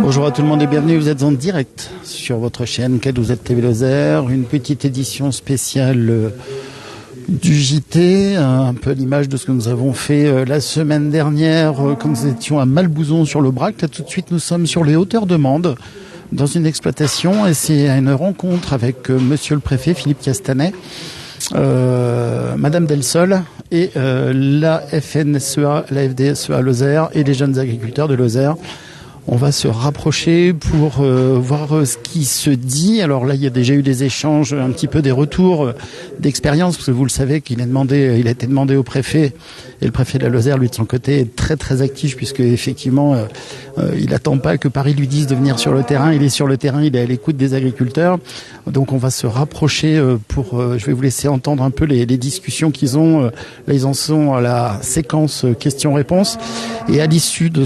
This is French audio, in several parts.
Bonjour à tout le monde et bienvenue, vous êtes en direct sur votre chaîne K12 TV Lozère, une petite édition spéciale du JT, un peu l'image de ce que nous avons fait la semaine dernière quand nous étions à Malbouzon sur le Brac. Là tout de suite nous sommes sur les hauteurs de Mende, dans une exploitation, et c'est une rencontre avec monsieur le préfet Philippe Castanet, madame Delsol et la FNSEA, la FDSEA Lozère et les jeunes agriculteurs de Lozère. On va se rapprocher pour voir ce qui se dit. Alors là, il y a déjà eu des échanges, un petit peu des retours d'expérience, parce que vous le savez qu'il a été demandé au préfet, et le préfet de la Lozère, lui de son côté, est très très actif, puisque effectivement, il n'attend pas que Paris lui dise de venir sur le terrain. Il est sur le terrain, il est à l'écoute des agriculteurs. Donc on va se rapprocher je vais vous laisser entendre un peu les discussions qu'ils ont. Là, ils en sont à la séquence questions-réponses. Et à l'issue de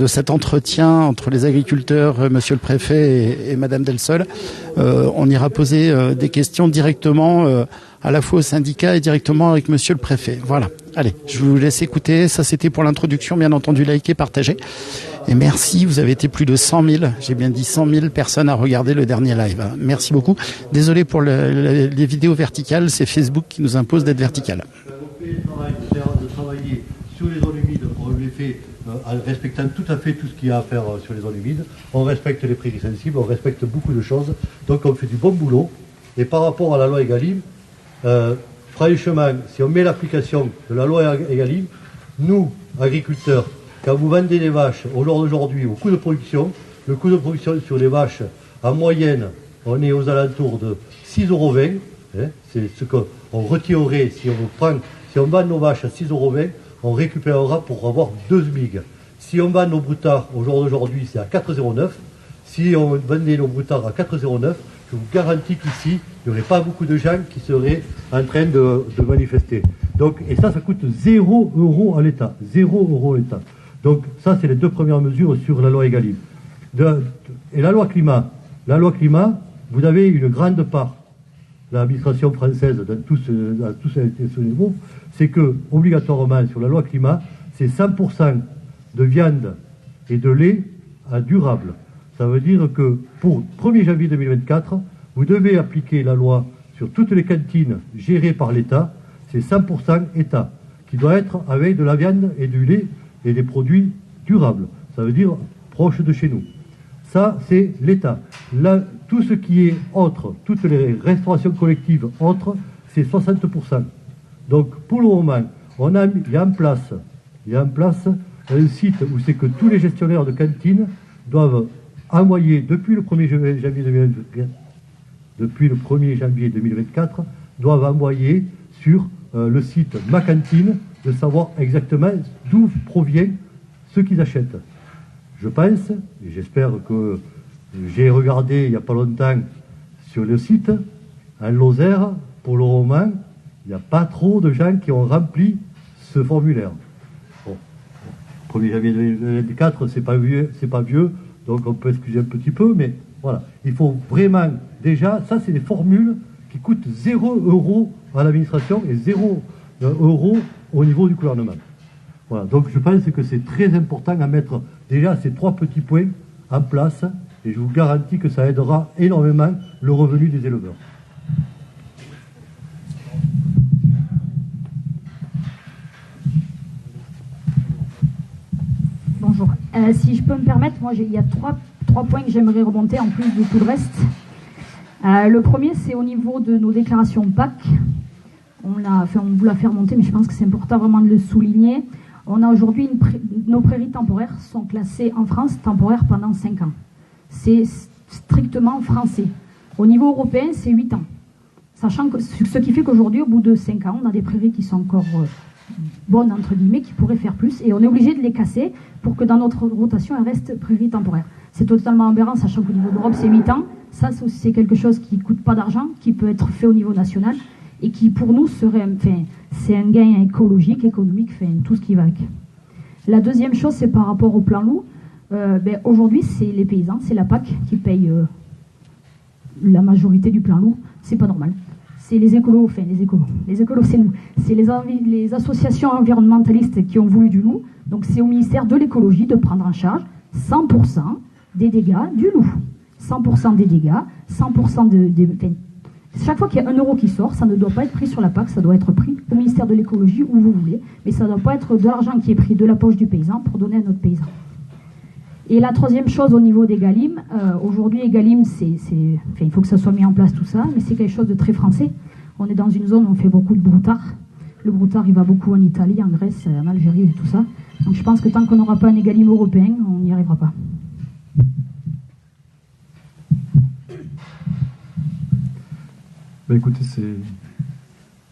de cet entretien entre les agriculteurs, monsieur le préfet et madame Delsol, on ira poser des questions directement à la fois au syndicat et directement avec monsieur le préfet. Voilà. Allez, je vous laisse écouter. Ça, c'était pour l'introduction. Bien entendu, likez, partagez. Et merci, vous avez été plus de 100 000, j'ai bien dit 100 000 personnes à regarder le dernier live. Merci beaucoup. Désolé pour les vidéos verticales, c'est Facebook qui nous impose d'être vertical. De travailler sur les zones humides, on le fait en respectant tout à fait tout ce qu'il y a à faire sur les zones humides. On respecte les prairies sensibles, on respecte beaucoup de choses. Donc on fait du bon boulot. Et par rapport à la loi Egalim, franchement, si on met l'application de la loi Egalim, nous, agriculteurs, quand vous vendez des vaches au jour d'aujourd'hui, au coût de production, le coût de production sur les vaches, en moyenne, on est aux alentours de 6,20 €. C'est ce qu'on retirerait si on vend nos vaches à 6,20 €, on récupérera pour avoir 2 SMIG. Si on vend nos broutards au jour d'aujourd'hui, c'est à 4,09 €. Si on vendait nos broutards à 4,09 €, je vous garantis qu'ici, il n'y aurait pas beaucoup de gens qui seraient en train de manifester. Donc, et ça coûte 0 € à l'État. 0 € à l'État. Donc ça, c'est les deux premières mesures sur la loi Egalim. Et la loi climat. La loi climat, vous avez une grande part, l'administration française, dans tous ce niveau, c'est que, obligatoirement, sur la loi climat, c'est 100% de viande et de lait à durable. Ça veut dire que pour 1er janvier 2024, vous devez appliquer la loi sur toutes les cantines gérées par l'État, c'est 100% État, qui doit être avec de la viande et du lait et des produits durables. Ça veut dire proches de chez nous. Ça, c'est l'État. Là, tout ce qui est autre, toutes les restaurations collectives autres, c'est 60%. Donc, pour le moment, il y a en place un site où c'est que tous les gestionnaires de cantines doivent envoyer, depuis le 1er janvier 2024, doivent envoyer sur le site Ma Cantine de savoir exactement d'où provient ce qu'ils achètent. Je pense, et j'espère que j'ai regardé il n'y a pas longtemps sur le site, en Lozère, pour le roman, il n'y a pas trop de gens qui ont rempli ce formulaire. Bon, 1er janvier 2024, c'est pas vieux, donc on peut excuser un petit peu, mais voilà. Il faut vraiment, déjà, ça c'est des formules qui coûtent 0 € à l'administration et 0 € au niveau du gouvernement. Voilà, donc je pense que c'est très important à mettre déjà ces 3 petits points en place, et je vous garantis que ça aidera énormément le revenu des éleveurs. Bonjour. Si je peux me permettre, moi il y a trois points que j'aimerais remonter en plus de tout le reste. Le premier, c'est au niveau de nos déclarations PAC. On vous l'a fait remonter, mais je pense que c'est important vraiment de le souligner. On a aujourd'hui nos prairies temporaires sont classées en France temporaires pendant 5 ans. C'est strictement français. Au niveau européen, c'est 8 ans. Sachant que ce qui fait qu'aujourd'hui, au bout de 5 ans, on a des prairies qui sont encore bonnes, entre guillemets, qui pourraient faire plus, et on est obligé de les casser pour que dans notre rotation, elles restent prairies temporaires. C'est totalement aberrant, sachant qu'au niveau de l'Europe, c'est 8 ans. Ça, c'est quelque chose qui ne coûte pas d'argent, qui peut être fait au niveau national, et qui, pour nous, c'est un gain écologique, économique, tout ce qui va avec. La deuxième chose, c'est par rapport au plan loup. Aujourd'hui, c'est les paysans, c'est la PAC qui paye la majorité du plan loup. C'est pas normal. c'est les écolos, enfin les écolos c'est nous, c'est les associations environnementalistes qui ont voulu du loup, donc c'est au ministère de l'écologie de prendre en charge 100% des dégâts du loup. 100% des dégâts, 100% chaque fois qu'il y a 1 euro qui sort, ça ne doit pas être pris sur la PAC, ça doit être pris au ministère de l'écologie où vous voulez, mais ça ne doit pas être de l'argent qui est pris de la poche du paysan pour donner à notre paysan. Et la troisième chose au niveau d'Egalim, aujourd'hui Egalim, il faut que ça soit mis en place tout ça, mais c'est quelque chose de très français. On est dans une zone où on fait beaucoup de broutard. Le broutard, il va beaucoup en Italie, en Grèce, en Algérie et tout ça. Donc je pense que tant qu'on n'aura pas un Egalim européen, on n'y arrivera pas. Bah écoutez,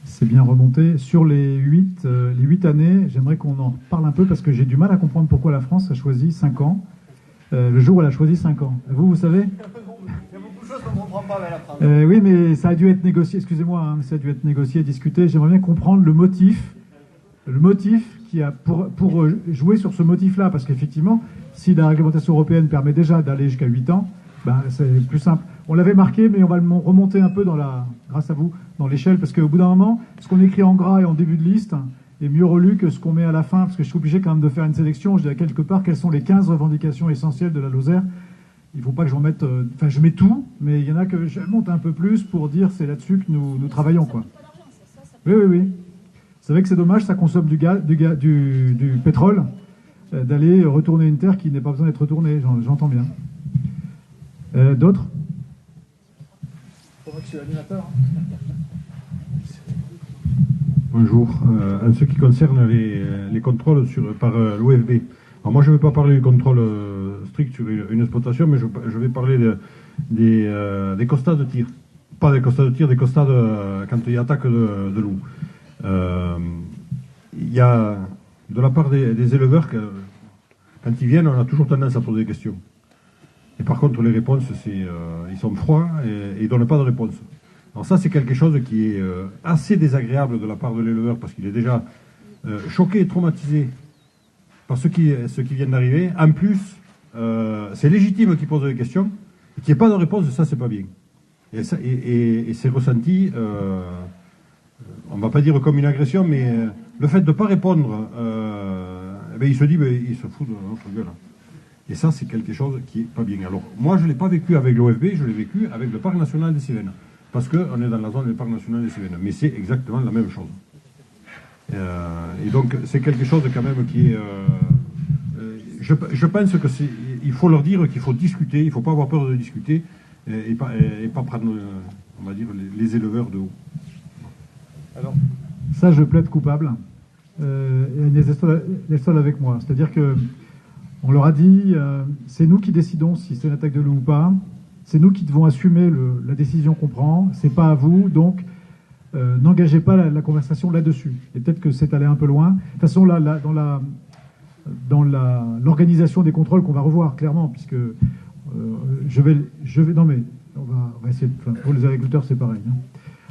c'est bien remonté. Sur les 8 années, j'aimerais qu'on en parle un peu parce que j'ai du mal à comprendre pourquoi la France a choisi 5 ans. Le jour où elle a choisi 5 ans. Vous savez ? Il y a beaucoup de choses qu'on ne comprend pas avec la France. Oui, mais ça a dû être négocié, excusez-moi, hein, ça a dû être négocié, discuté. J'aimerais bien comprendre le motif qui a pour jouer sur ce motif-là, parce qu'effectivement, si la réglementation européenne permet déjà d'aller jusqu'à 8 ans, ben, c'est plus simple. On l'avait marqué, mais on va le remonter un peu grâce à vous, dans l'échelle, parce qu'au bout d'un moment, ce qu'on écrit en gras et en début de liste est mieux relu que ce qu'on met à la fin, parce que je suis obligé quand même de faire une sélection. Je dis à quelque part quelles sont les 15 revendications essentielles de la Lozère. Il ne faut pas que j'en mette... Enfin, je mets tout, mais il y en a que je monte un peu plus pour dire c'est là-dessus que nous travaillons, quoi. Oui. C'est vrai que c'est dommage, ça consomme du pétrole, d'aller retourner une terre qui n'a pas besoin d'être retournée, j'entends bien. D'autres ? Bonjour. En ce qui concerne les contrôles par l'OFB, alors moi je ne vais pas parler du contrôle strict sur une exploitation, mais je vais parler des constats de tir. Pas des constats de tir, des constats quand il y a attaque de loup. Il y a, de la part des éleveurs, quand ils viennent, on a toujours tendance à poser des questions. Et par contre, les réponses, ils sont froids et ils ne donnent pas de réponse. Alors ça, c'est quelque chose qui est assez désagréable de la part de l'éleveur parce qu'il est déjà choqué et traumatisé par ce qui vient d'arriver. En plus, c'est légitime qu'il pose des questions et qu'il n'y ait pas de réponse, ça, c'est pas bien. Et c'est ressenti, on ne va pas dire comme une agression, mais le fait de ne pas répondre, il se dit, il se fout de notre gueule. Et ça, c'est quelque chose qui n'est pas bien. Alors, moi, je ne l'ai pas vécu avec l'OFB, je l'ai vécu avec le Parc National des Cévennes. Parce qu'on est dans la zone du Parc National des Cévennes. Mais c'est exactement la même chose. Et donc, c'est quelque chose quand même qui est... je pense qu'il faut leur dire qu'il faut discuter, il ne faut pas avoir peur de discuter, et pas prendre, on va dire, les éleveurs de haut. Alors, ça, je plaide coupable. Et Agnès est seule avec moi. C'est-à-dire que on leur a dit, c'est nous qui décidons si c'est une attaque de loup ou pas. C'est nous qui devons assumer la décision qu'on prend. C'est pas à vous, donc n'engagez pas la conversation là-dessus. Et peut-être que c'est allé un peu loin. De toute façon, là, dans l'organisation des contrôles qu'on va revoir clairement, puisque je vais. Non mais on va essayer. Pour les agriculteurs, c'est pareil. Hein.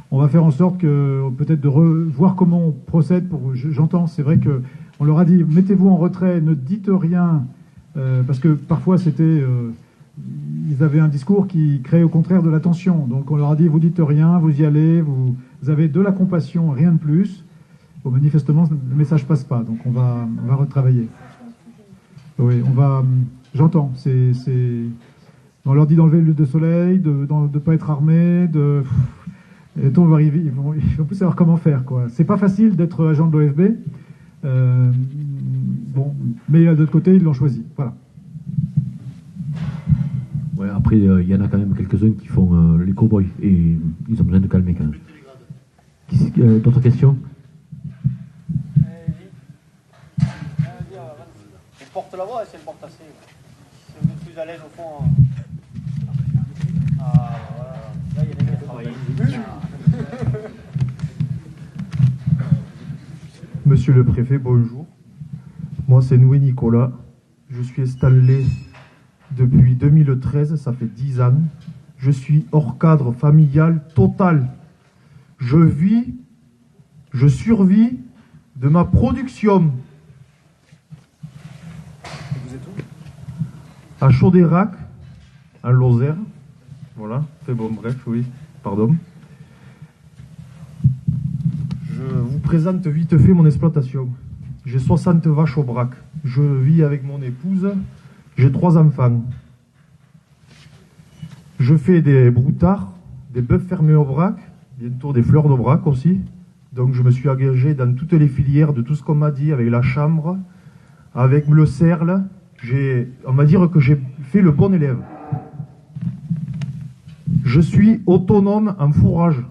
On va faire en sorte que peut-être de revoir comment on procède. J'entends, c'est vrai que on leur a dit mettez-vous en retrait, ne dites rien, parce que parfois c'était. Ils avaient un discours qui créait au contraire de la tension. Donc on leur a dit vous dites rien, vous y allez, vous avez de la compassion, rien de plus. Bon, manifestement le message passe pas, donc on va retravailler. Oui, j'entends. On leur dit d'enlever l'huile de soleil, de ne pas être armé, et on va arriver, ils vont plus savoir comment faire, quoi. C'est pas facile d'être agent de l'OFB. Bon, mais de l'autre côté, ils l'ont choisi. Voilà. Ouais, après, il y en a quand même quelques-uns qui font les cow-boys et ils ont besoin de calmer quand même. D'autres questions? Il porte la voix et c'est le porte assez. Si vous êtes plus à l'aise au fond. Ah, voilà. Là, il y a des gars qui travaillent. Monsieur le préfet, bonjour. Moi, c'est Noué Nicolas. Je suis installé depuis 2013, ça fait 10 ans. Je suis hors cadre familial total. Je survis de ma production. Vous êtes où? À Chaudérac, en Lozère. Voilà, c'est bon, bref, oui, pardon. présente vite fait mon exploitation. J'ai 60 vaches au brac. Je vis avec mon épouse. J'ai 3 enfants. Je fais des broutards, des bœufs fermés au brac, bientôt des fleurs de brac aussi. Donc je me suis engagé dans toutes les filières de tout ce qu'on m'a dit, avec la chambre, avec le cercle. On va dire que j'ai fait le bon élève. Je suis autonome en fourrage.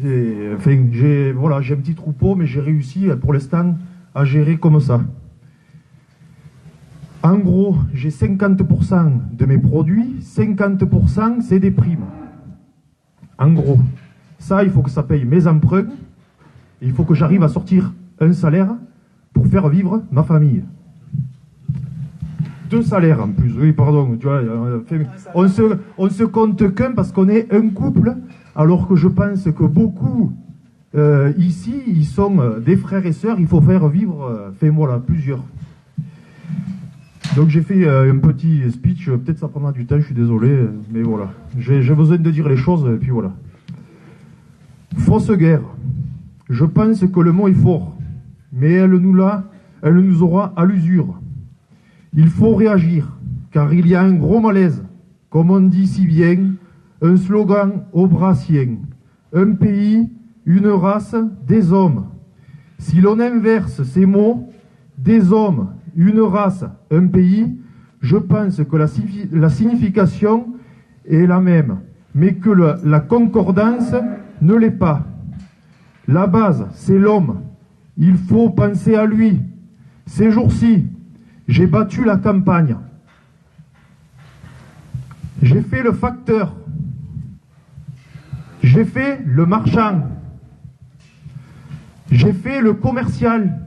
Enfin, j'ai un petit troupeau, mais j'ai réussi pour l'instant à gérer comme ça. En gros, j'ai 50% de mes produits, 50% c'est des primes. En gros, ça, il faut que ça paye mes emprunts, et il faut que j'arrive à sortir un salaire pour faire vivre ma famille. 2 salaires en plus, oui, pardon. Tu vois, on se compte qu'un parce qu'on est un couple, alors que je pense que beaucoup ici, ils sont des frères et sœurs, il faut faire vivre, plusieurs. Donc j'ai fait un petit speech, peut-être ça prendra du temps, je suis désolé, mais voilà. J'ai besoin de dire les choses, et puis voilà. Fausse guerre. Je pense que le mot est fort, mais elle nous aura à l'usure. Il faut réagir, car il y a un gros malaise, comme on dit si bien, un slogan aubrassien. Un pays, une race, des hommes. Si l'on inverse ces mots, des hommes, une race, un pays, je pense que la signification est la même, mais que la concordance ne l'est pas. La base, c'est l'homme. Il faut penser à lui. Ces jours-ci, j'ai battu la campagne. J'ai fait le facteur. J'ai fait le marchand. J'ai fait le commercial.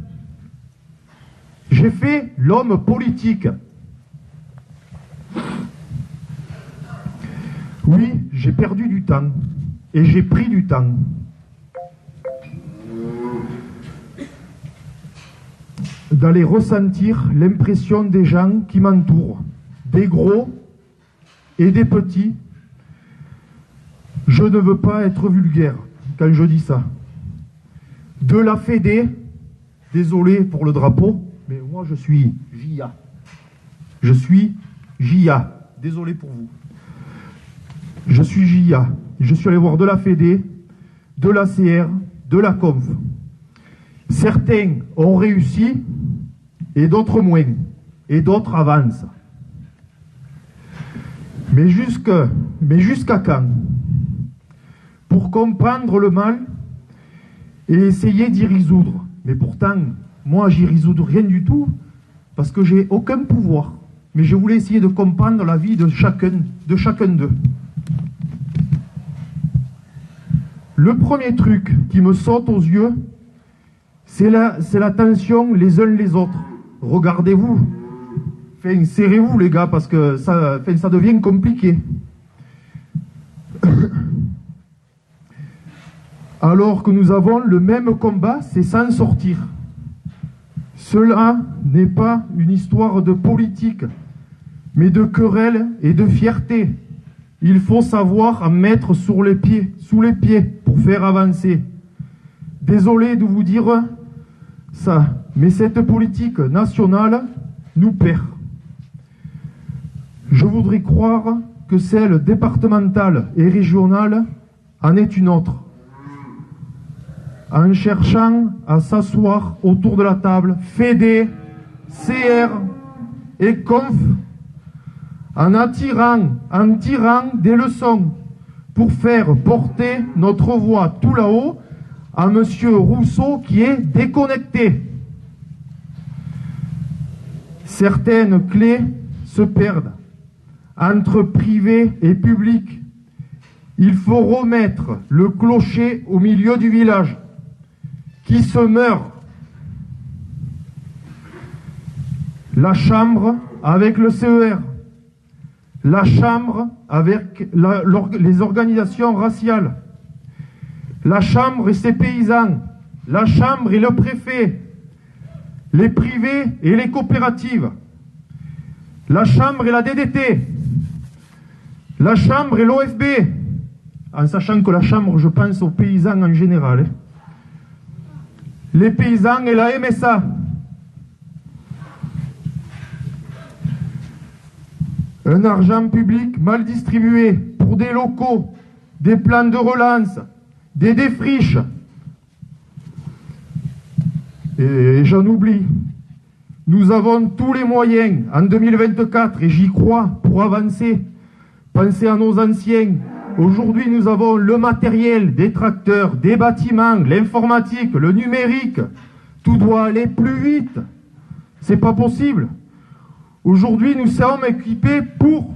J'ai fait l'homme politique. Oui, j'ai perdu du temps. Et j'ai pris du temps. D'aller ressentir l'impression des gens qui m'entourent, des gros et des petits. Je ne veux pas être vulgaire quand je dis ça. De la Fédé, désolé pour le drapeau, mais moi je suis JIA. Je suis JIA, désolé pour vous. Je suis JIA. Je suis allé voir de la Fédé, de la CR, de la Conf. Certains ont réussi et d'autres moins, et d'autres avancent. Mais jusqu'à quand? Pour comprendre le mal et essayer d'y résoudre. Mais pourtant, moi j'y résous rien du tout, parce que j'ai aucun pouvoir. Mais je voulais essayer de comprendre la vie de chacun d'eux. Le premier truc qui me saute aux yeux, c'est la tension les uns les autres. Regardez-vous. Enfin, serrez-vous les gars, parce que ça devient compliqué. Alors que nous avons le même combat, c'est s'en sortir. Cela n'est pas une histoire de politique, mais de querelle et de fierté. Il faut savoir en mettre sous les pieds pour faire avancer. Désolé de vous dire ça, mais cette politique nationale nous perd. Je voudrais croire que celle départementale et régionale en est une autre. En cherchant à s'asseoir autour de la table, Fédé, CR et Conf, en tirant des leçons pour faire porter notre voix tout là-haut à Monsieur Rousseau qui est déconnecté. Certaines clés se perdent entre privé et public. Il faut remettre le clocher au milieu du village qui se meurt. La chambre avec le CER, la chambre avec les organisations raciales, la chambre et ses paysans, la chambre et le préfet, les privés et les coopératives, la chambre et la DDT, la chambre et l'OFB, en sachant que la chambre, je pense aux paysans en général, les paysans et la MSA. Un argent public mal distribué pour des locaux, des plans de relance, des défriches. Et j'en oublie. Nous avons tous les moyens en 2024, et j'y crois, pour avancer. Pensez à nos anciens. Aujourd'hui, nous avons le matériel, des tracteurs, des bâtiments, l'informatique, le numérique. Tout doit aller plus vite. C'est pas possible. Aujourd'hui, nous sommes équipés pour.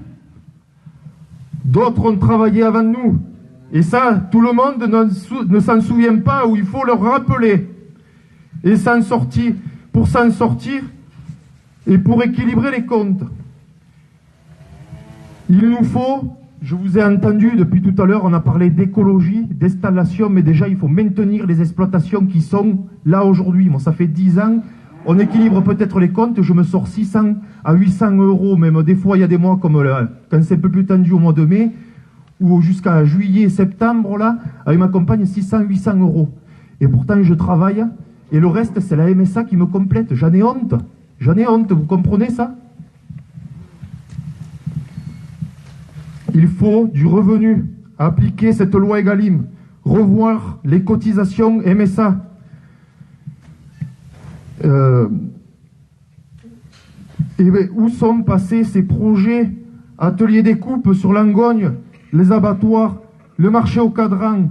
D'autres ont travaillé avant nous. Et ça, tout le monde ne s'en souvient pas, ou il faut leur rappeler. Et pour s'en sortir, et pour équilibrer les comptes, il nous faut, je vous ai entendu depuis tout à l'heure, on a parlé d'écologie, d'installation, mais déjà il faut maintenir les exploitations qui sont là aujourd'hui. Moi, ça fait 10 ans, on équilibre peut-être les comptes, je me sors 600 à 800 euros, même des fois il y a des mois comme quand c'est un peu plus tendu au mois de mai, ou jusqu'à juillet, septembre, là, avec ma compagne, 600, 800 euros. Et pourtant je travaille, et le reste c'est la MSA qui me complète. J'en ai honte, vous comprenez ça? Il faut du revenu, appliquer cette loi Egalim, revoir les cotisations MSA. Où sont passés ces projets, ateliers découpe sur Langogne, les abattoirs, le marché au cadran,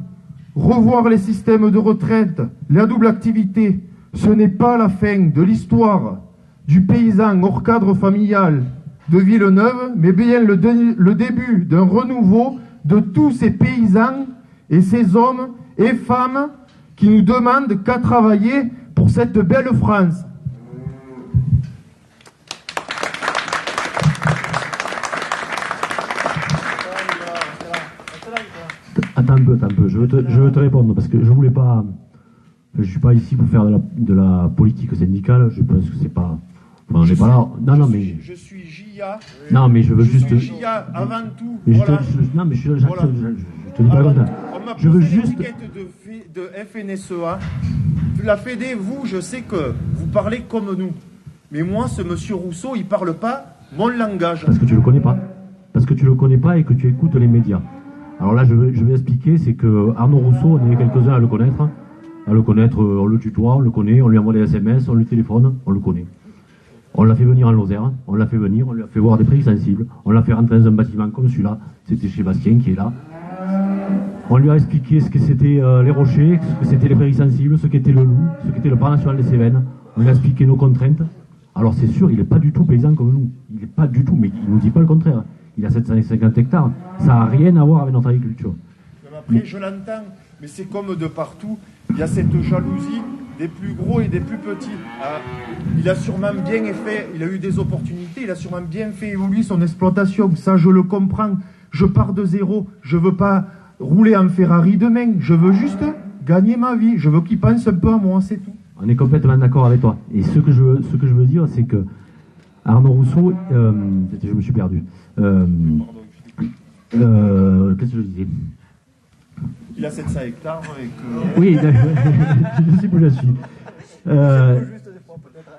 revoir les systèmes de retraite, la double activité? Ce n'est pas la fin de l'histoire du paysan hors cadre familial de Villeneuve, mais bien le début d'un renouveau de tous ces paysans et ces hommes et femmes qui nous demandent qu'à travailler pour cette belle France. Attends un peu, je veux te répondre, parce que je suis pas ici pour faire de la politique syndicale, je pense que c'est pas... Enfin, on n'est pas là. Non, mais... Je suis JA. Non, mais je veux juste... Je suis JA avant tout. Mais voilà. Non, mais je te dis pas comme ça. Je veux juste... de FNSEA. La Fédé, vous, je sais que vous parlez comme nous. Mais moi, ce monsieur Rousseau, il parle pas mon langage. Parce que tu le connais pas. Parce que tu le connais pas et que tu écoutes les médias. Alors là, je vais expliquer, c'est que Arnaud Rousseau, on est quelques-uns à le connaître. On le tutoie, on le connaît, on lui envoie des SMS, on lui téléphone, on le connaît. On l'a fait venir en Lozère, on l'a fait venir, on lui a fait voir des prix sensibles, on l'a fait rentrer dans un bâtiment comme celui-là, c'était chez Bastien qui est là. On lui a expliqué ce que c'était les rochers, ce que c'était les prairies sensibles, ce qu'était le loup, ce qu'était le parc national des Cévennes. On lui a expliqué nos contraintes. Alors c'est sûr, il n'est pas du tout paysan comme nous. Il n'est pas du tout, mais il ne nous dit pas le contraire. Il a 750 hectares. Ça n'a rien à voir avec notre agriculture. Après, je l'entends, mais c'est comme de partout. Il y a cette jalousie des plus gros et des plus petits. Il a sûrement bien fait, il a eu des opportunités, il a sûrement bien fait évoluer son exploitation. Ça, je le comprends. Je pars de zéro. Je ne veux pas rouler en Ferrari demain. Je veux juste gagner ma vie. Je veux qu'il pense un peu à moi, c'est tout. On est complètement d'accord avec toi. Et ce que je veux dire, c'est que Arnaud Rousseau, je me suis perdu. Qu'est-ce que je disais? Il a 700 hectares et que... Oui, je sais où je suis.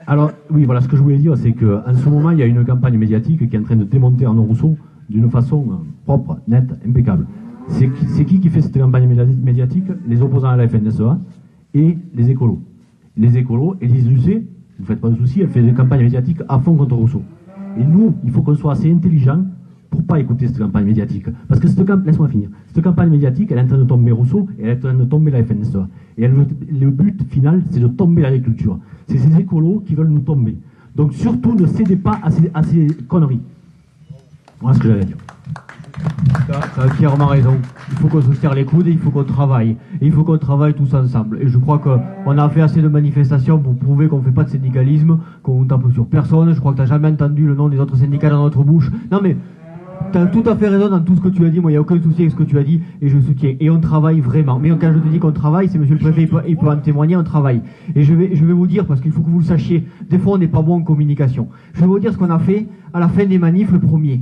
Alors, oui, voilà, ce que je voulais dire, c'est qu'en ce moment, il y a une campagne médiatique qui est en train de démonter Arnaud Rousseau d'une façon propre, nette, impeccable. C'est qui fait cette campagne médiatique? Les opposants à la FNSEA et les écolos. Les écolos, Élise Lucet, ne vous faites pas de soucis, elle fait des campagnes médiatiques à fond contre Rousseau. Et nous, il faut qu'on soit assez intelligents pour pas écouter cette campagne médiatique. Parce que laisse-moi finir. Cette campagne médiatique, elle est en train de tomber Rousseau et elle est en train de tomber la FNSEA. Et le but final, c'est de tomber l'agriculture. C'est ces écolos qui veulent nous tomber. Donc surtout, ne cédez pas à ces conneries. Voilà ce que j'avais à dire. Tu as clairement raison. Il faut qu'on se serre les coudes et il faut qu'on travaille. Et il faut qu'on travaille tous ensemble. Et je crois qu'on a fait assez de manifestations pour prouver qu'on ne fait pas de syndicalisme, qu'on ne tape sur personne. Je crois que tu n'as jamais entendu le nom des autres syndicats dans notre bouche. Non mais, tu as tout à fait raison dans tout ce que tu as dit. Moi, il n'y a aucun souci avec ce que tu as dit et je soutiens. Et on travaille vraiment. Mais quand je te dis qu'on travaille, c'est monsieur le préfet, il peut en témoigner, on travaille. Et je vais vous dire, parce qu'il faut que vous le sachiez, des fois on n'est pas bon en communication. Je vais vous dire ce qu'on a fait à la fin des manifs le premier.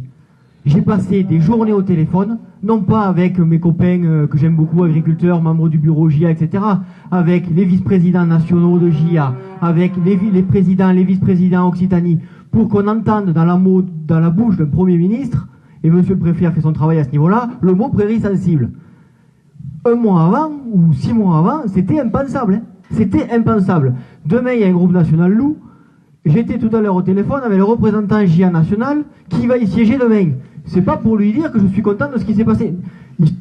J'ai passé des journées au téléphone, non pas avec mes copains que j'aime beaucoup, agriculteurs, membres du bureau JA, etc., avec les vice-présidents nationaux de JA, avec les présidents, les vice-présidents Occitanie, pour qu'on entende dans la bouche d'un Premier ministre, et monsieur le préfet a fait son travail à ce niveau-là, le mot prairie sensible. 1 mois avant, ou 6 mois avant, c'était impensable. C'était impensable. Demain, il y a un groupe national loup. J'étais tout à l'heure au téléphone avec le représentant JA national qui va y siéger demain. C'est pas pour lui dire que je suis content de ce qui s'est passé.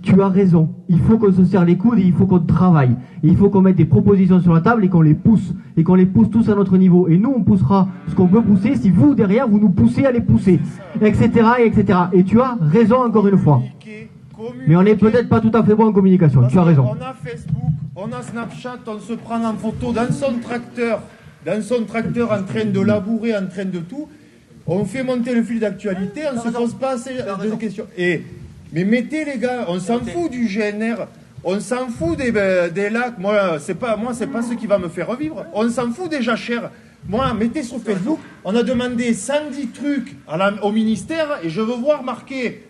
Tu as raison. Il faut qu'on se serre les coudes et il faut qu'on travaille. Et il faut qu'on mette des propositions sur la table et qu'on les pousse. Et qu'on les pousse tous à notre niveau. Et nous, on poussera ce qu'on peut pousser si vous, derrière, vous nous poussez à les pousser. Etc., etc. Et tu as raison encore une fois. Mais on n'est peut-être pas tout à fait bon en communication. Tu as raison. On a Facebook, on a Snapchat, on se prend en photo dans son tracteur en train de labourer, en train de tout. On fait monter le fil d'actualité, on ne se pose pas assez de questions. Mais mettez les gars, on s'en fout du GNR, on s'en fout des lacs. Moi, c'est pas ce qui va me faire revivre. On s'en fout des jachères. Moi, mettez sur Facebook, on a demandé 110 trucs au ministère et je veux voir marqué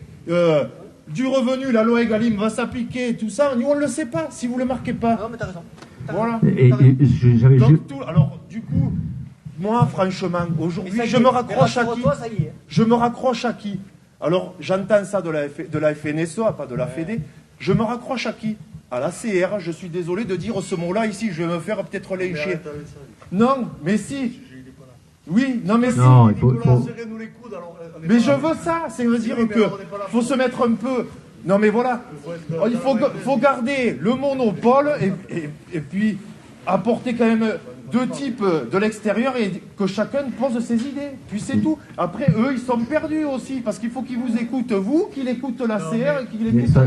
du revenu, la loi Egalim va s'appliquer, tout ça. Nous, on ne le sait pas si vous ne le marquez pas. Non, mais t'as raison. Voilà. Donc, du coup, moi, franchement, aujourd'hui, je me raccroche à qui? Je me raccroche à qui? Alors, j'entends ça de la FNSEA, pas de la FED. Je me raccroche à qui? À la CR. Je suis désolé de dire ce mot-là ici. Je vais me faire peut-être lyncher. Non, mais si. Oui, non, mais si. Mais je veux ça. Ça veut dire que faut se mettre un peu. Non, mais voilà. Il faut garder le monopole et puis apporter quand même 2 types de l'extérieur et que chacun pose ses idées. Puis c'est tout. Après, eux, ils sont perdus aussi parce qu'il faut qu'ils vous écoutent, vous, qu'ils écoutent la CR et qu'ils écoutent...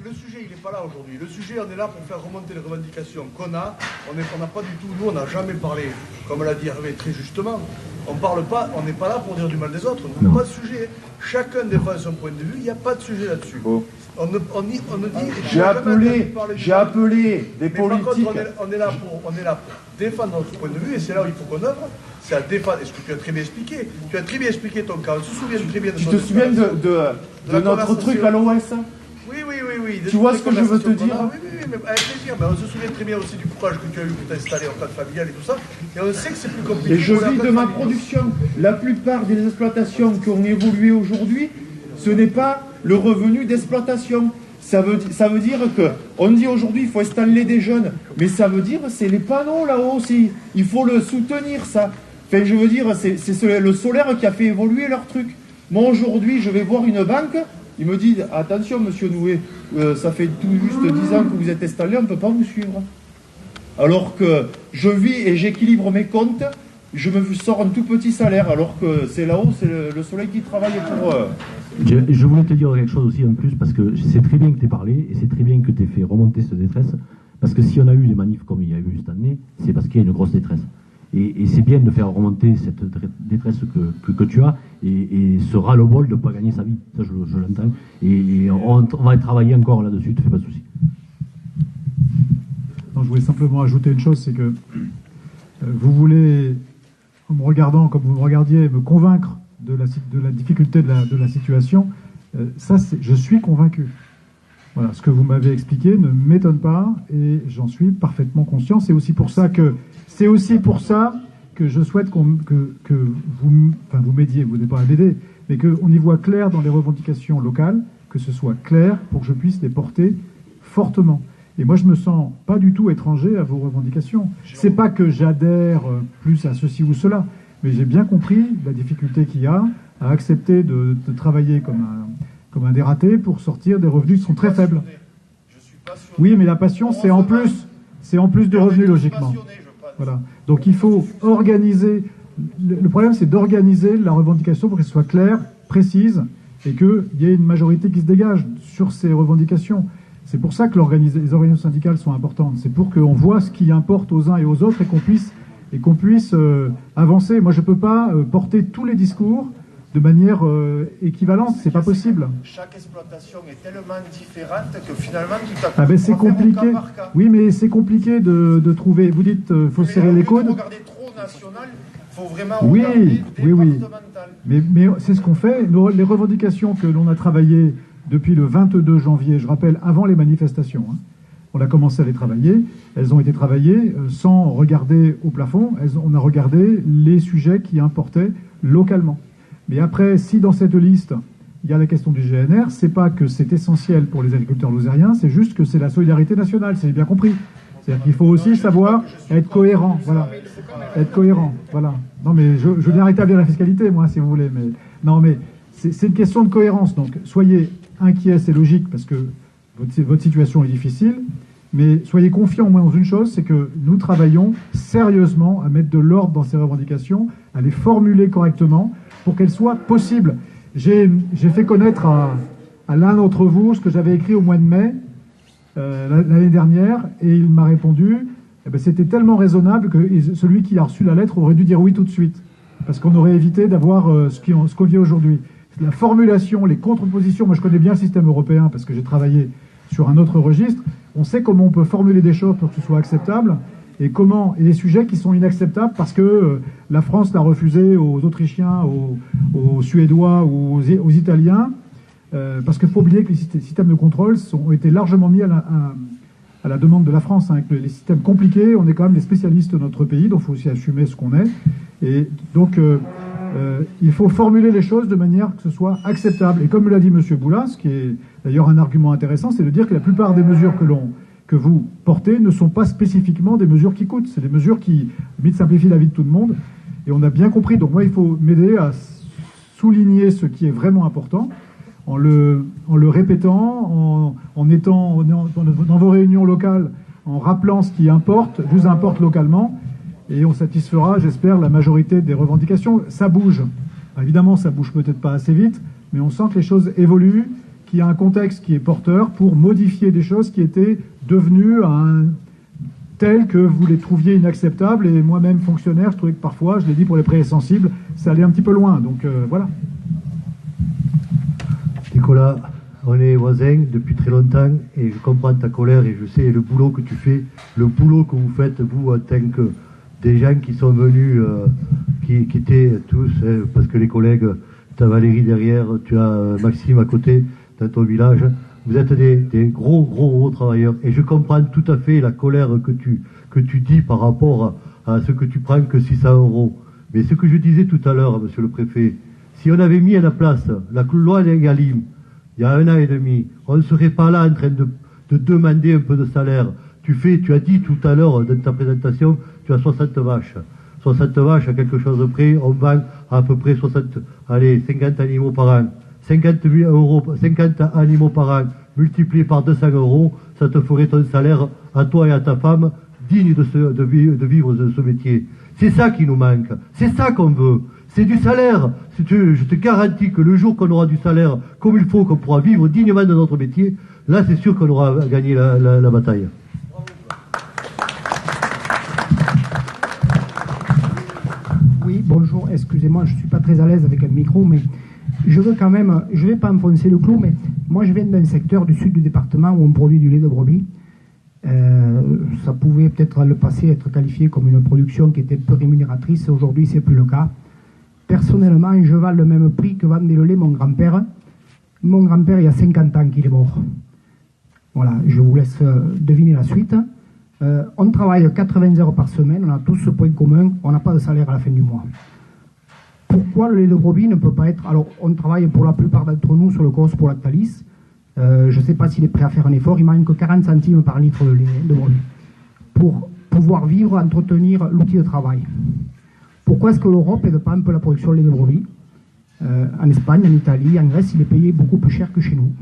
Le sujet, il n'est pas là aujourd'hui. Le sujet, on est là pour faire remonter les revendications qu'on a. On n'a pas du tout, nous, on n'a jamais parlé, comme l'a dit Hervé très justement, on parle pas, on n'est pas là pour dire du mal des autres. On n'a pas de sujet. Chacun défend son point de vue, il n'y a pas de sujet là-dessus. Bon. On ne dit... J'ai appelé des politiques... Par contre, on est là pour défendre notre point de vue et c'est là où il faut qu'on œuvre. C'est à défendre. Est-ce que tu as très bien expliqué? Tu as très bien expliqué ton cas. On se souvient très bien de Tu te souviens de notre truc à l'OS? Oui. Tu vois ce que je veux te dire? Oui, mais avec plaisir. Mais on se souvient très bien aussi du courage que tu as eu pour t'installer en cadre familial et tout ça. Et on sait que c'est plus compliqué. Et je vis de ma production. La plupart des exploitations qui ont évolué aujourd'hui, ce n'est pas le revenu d'exploitation. Ça veut dire que, on dit aujourd'hui il faut installer des jeunes, mais ça veut dire c'est les panneaux là-haut aussi. Il faut le soutenir ça. Enfin, je veux dire, c'est le solaire qui a fait évoluer leur truc. Moi aujourd'hui, je vais voir une banque. Il me dit, attention monsieur Noué, ça fait tout juste 10 ans que vous êtes installé, on ne peut pas vous suivre. Alors que je vis et j'équilibre mes comptes, je me sors un tout petit salaire, alors que c'est là-haut, c'est le soleil qui travaille pour... Je voulais te dire quelque chose aussi en plus, parce que c'est très bien que tu aies parlé, et c'est très bien que tu aies fait remonter cette détresse, parce que si on a eu des manifs comme il y a eu cette année, c'est parce qu'il y a une grosse détresse. Et c'est bien de faire remonter cette détresse que tu as et ce ras-le-bol de ne pas gagner sa vie. Ça, je l'entends. Et on va travailler encore là-dessus, ne te fais pas de soucis. Non, je voulais simplement ajouter une chose, c'est que vous voulez, en me regardant comme vous me regardiez, me convaincre de la difficulté de la situation. Je suis convaincu. Voilà, ce que vous m'avez expliqué ne m'étonne pas et j'en suis parfaitement conscient. C'est aussi pour ça que je souhaite que vous m'aidiez, vous n'êtes pas à m'aider, mais qu'on y voit clair dans les revendications locales, que ce soit clair pour que je puisse les porter fortement. Et moi, je me sens pas du tout étranger à vos revendications. C'est pas que j'adhère plus à ceci ou cela, mais j'ai bien compris la difficulté qu'il y a à accepter de travailler comme un dératé pour sortir des revenus qui sont très faibles. Oui, mais la passion, c'est en plus du revenu, logiquement. Voilà. Donc il faut organiser. Le problème, c'est d'organiser la revendication pour qu'elle soit claire, précise, et qu'il y ait une majorité qui se dégage sur ces revendications. C'est pour ça que les organisations syndicales sont importantes. C'est pour qu'on voit ce qui importe aux uns et aux autres et qu'on puisse avancer. Moi, je ne peux pas porter tous les discours de manière équivalente, c'est pas possible. Chaque exploitation est tellement différente que finalement tout à coup, ah ben c'est compliqué. Cas par cas. Oui, mais c'est compliqué de trouver. Vous dites faut serrer les coudes. Regardez trop national, faut vraiment Oui, regarder oui. départemental. Mais c'est ce qu'on fait. Les revendications que l'on a travaillées depuis le 22 janvier, je rappelle, avant les manifestations, hein, on a commencé à les travailler. Elles ont été travaillées sans regarder au plafond. On a regardé les sujets qui importaient localement. Mais après, si dans cette liste, il y a la question du GNR, c'est pas que c'est essentiel pour les agriculteurs lozériens, c'est juste que c'est la solidarité nationale, c'est bien compris. C'est-à-dire qu'il faut aussi savoir être cohérent, voilà. Être cohérent, voilà. Non mais je veux bien rétablir la fiscalité, moi, si vous voulez, mais non mais c'est une question de cohérence. Donc soyez inquiets, c'est logique parce que votre situation est difficile, mais soyez confiants au moins dans une chose, c'est que nous travaillons sérieusement à mettre de l'ordre dans ces revendications, à les formuler correctement pour qu'elles soient possibles. J'ai fait connaître à l'un d'entre vous ce que j'avais écrit au mois de mai l'année dernière, et il m'a répondu c'était tellement raisonnable que celui qui a reçu la lettre aurait dû dire oui tout de suite, parce qu'on aurait évité d'avoir ce qu'on vit aujourd'hui. La formulation, les contrepositions, moi je connais bien le système européen parce que j'ai travaillé sur un autre registre, on sait comment on peut formuler des choses pour que ce soit acceptable, et les sujets qui sont inacceptables parce que la France l'a refusé aux Autrichiens, aux Suédois ou aux Italiens, parce qu'il faut oublier que les systèmes de contrôle ont été largement mis à la demande de la France. Avec les systèmes compliqués, on est quand même des spécialistes de notre pays, donc il faut aussi assumer ce qu'on est. Et donc, il faut formuler les choses de manière que ce soit acceptable. Et comme l'a dit M. Boula, ce qui est d'ailleurs un argument intéressant, c'est de dire que la plupart des mesures que vous portez ne sont pas spécifiquement des mesures qui coûtent. C'est des mesures qui simplifient la vie de tout le monde. Et on a bien compris. Donc moi, il faut m'aider à souligner ce qui est vraiment important en le répétant, en étant dans vos réunions locales, en rappelant ce qui vous importe localement. Et on satisfera, j'espère, la majorité des revendications. Ça bouge. Évidemment, ça bouge peut-être pas assez vite, mais on sent que les choses évoluent, qu'il y a un contexte qui est porteur pour modifier des choses qui étaient devenues telles que vous les trouviez inacceptables. Et moi-même, fonctionnaire, je trouvais que parfois, je l'ai dit pour les prêts sensibles, ça allait un petit peu loin. Donc voilà. Nicolas, on est voisins depuis très longtemps et je comprends ta colère et je sais le boulot que tu fais, le boulot que vous faites, vous, en tant que des gens qui sont venus, qui étaient tous, parce que les collègues, tu as Valérie derrière, tu as Maxime à côté, dans ton village, vous êtes des gros travailleurs. Et je comprends tout à fait la colère que tu dis par rapport à ce que tu prends que 600 €. Mais ce que je disais tout à l'heure, monsieur le préfet, si on avait mis à la place la loi Egalim, il y a 1 an et demi, on ne serait pas là en train de demander un peu de salaire. Tu as dit tout à l'heure dans ta présentation, tu as 60 vaches. 60 vaches à quelque chose près, on vend à peu près 50 animaux par an. 50 animaux par an multipliés par 200 €, ça te ferait ton salaire à toi et à ta femme digne de vivre de ce métier. C'est ça qui nous manque. C'est ça qu'on veut. C'est du salaire. Je te garantis que le jour qu'on aura du salaire comme il faut, qu'on pourra vivre dignement de notre métier, là c'est sûr qu'on aura gagné la bataille. Oui, bonjour, excusez-moi, je ne suis pas très à l'aise avec un micro, mais je veux quand même, je ne vais pas enfoncer le clou, mais moi je viens d'un secteur du sud du département où on produit du lait de brebis. Ça pouvait peut-être dans le passé être qualifié comme une production qui était peu rémunératrice, aujourd'hui c'est plus le cas. Personnellement, je vends le même prix que vendait le lait mon grand-père. Mon grand-père, il y a 50 ans qu'il est mort. Voilà, je vous laisse deviner la suite. On travaille 80 heures par semaine, on a tous ce point commun, on n'a pas de salaire à la fin du mois. Pourquoi le lait de brebis ne peut pas être... Alors, on travaille pour la plupart d'entre nous sur le COS pour Lactalis. Je ne sais pas s'il est prêt à faire un effort, il manque 40 centimes par litre de lait de brebis pour pouvoir vivre, entretenir l'outil de travail. Pourquoi est-ce que l'Europe n'aide pas un peu la production de lait de brebis? En Espagne, en Italie, en Grèce, il est payé beaucoup plus cher que chez nous.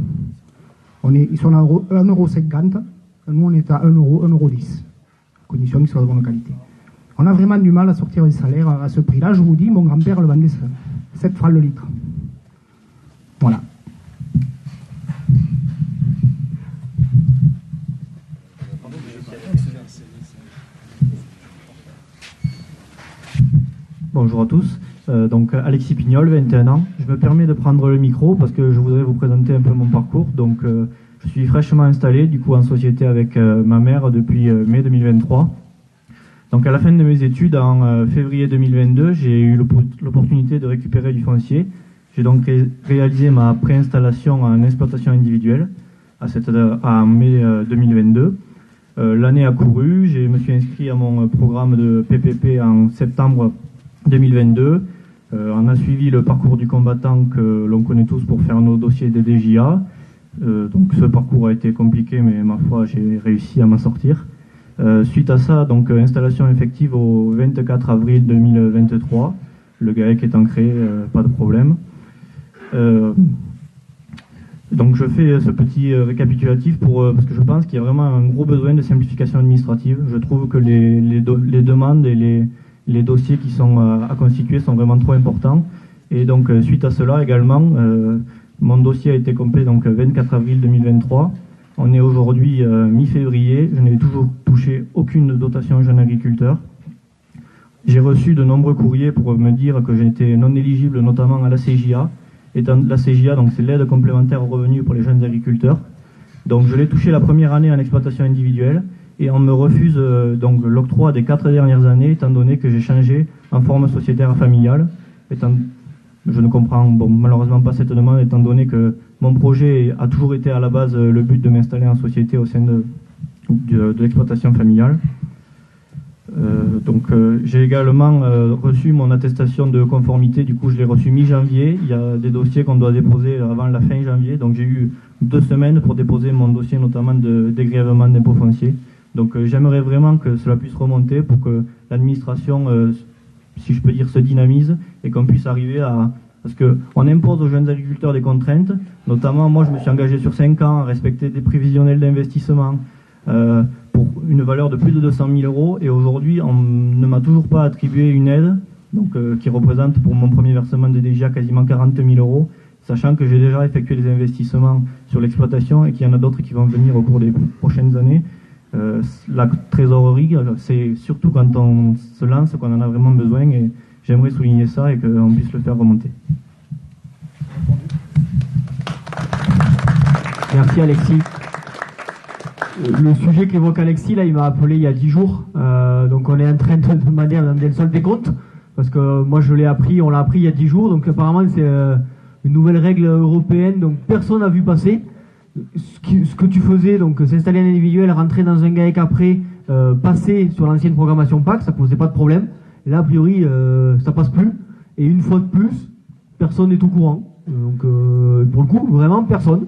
Ils sont à 1,50 €, nous on est à 1 €, 1,10 €, à condition qu'ils soient de bonne qualité. On a vraiment du mal à sortir des salaires à ce prix-là. Je vous dis, mon grand-père le vendait 7 francs le litre. Voilà. Bonjour à tous, donc Alexis Pignol, 21 ans. Je me permets de prendre le micro parce que je voudrais vous présenter un peu mon parcours. Donc je suis fraîchement installé du coup en société avec ma mère depuis mai 2023. Donc à la fin de mes études, en février 2022, j'ai eu l'opportunité de récupérer du foncier. J'ai donc réalisé ma préinstallation en exploitation individuelle en mai 2022. L'année a couru, je me suis inscrit à mon programme de PPP en septembre 2022. On a suivi le parcours du combattant que l'on connaît tous pour faire nos dossiers des DJA. Donc ce parcours a été compliqué, mais ma foi, j'ai réussi à m'en sortir. Suite à ça, donc installation effective au 24 avril 2023. Le GAEC étant créé, pas de problème. Donc je fais ce petit récapitulatif parce que je pense qu'il y a vraiment un gros besoin de simplification administrative. Je trouve que les demandes et les dossiers qui sont à constituer sont vraiment trop importants. Et donc suite à cela également, mon dossier a été complet donc 24 avril 2023. On est aujourd'hui mi-février, je n'ai toujours touché aucune dotation jeune agriculteur. J'ai reçu de nombreux courriers pour me dire que j'étais non éligible notamment à la CJA. La CJA, donc c'est l'aide complémentaire aux revenus pour les jeunes agriculteurs. Donc je l'ai touché la première année en exploitation individuelle et on me refuse donc l'octroi des 4 dernières années étant donné que j'ai changé en forme sociétaire familiale. Je ne comprends malheureusement pas cette demande étant donné que mon projet a toujours été à la base le but de m'installer en société au sein de l'exploitation familiale. J'ai également reçu mon attestation de conformité, du coup je l'ai reçu mi-janvier. Il y a des dossiers qu'on doit déposer avant la fin janvier, donc j'ai eu 2 semaines pour déposer mon dossier notamment de dégrèvement d'impôts fonciers. Donc j'aimerais vraiment que cela puisse remonter pour que l'administration, si je peux dire, se dynamise et qu'on puisse arriver à... Parce qu'on impose aux jeunes agriculteurs des contraintes, notamment moi je me suis engagé sur 5 ans à respecter des prévisionnels d'investissement pour une valeur de plus de 200 000 euros et aujourd'hui on ne m'a toujours pas attribué une aide qui représente pour mon premier versement de DGA quasiment 40 000 euros, sachant que j'ai déjà effectué des investissements sur l'exploitation et qu'il y en a d'autres qui vont venir au cours des prochaines années. La trésorerie, c'est surtout quand on se lance qu'on en a vraiment besoin et j'aimerais souligner ça et qu'on puisse le faire remonter. Merci Alexis. Le sujet qu'évoque Alexis, là, il m'a appelé il y a 10 jours. Donc on est en train de demander un solde des comptes. Parce que moi je l'ai appris, on l'a appris il y a 10 jours. Donc apparemment c'est une nouvelle règle européenne. Donc personne n'a vu passer. Ce que tu faisais, donc s'installer en individuel, rentrer dans un GAEC après, passer sur l'ancienne programmation PAC, ça posait pas de problème. Et là a priori ça passe plus. Et une fois de plus, personne n'est au courant. Donc pour le coup, vraiment personne.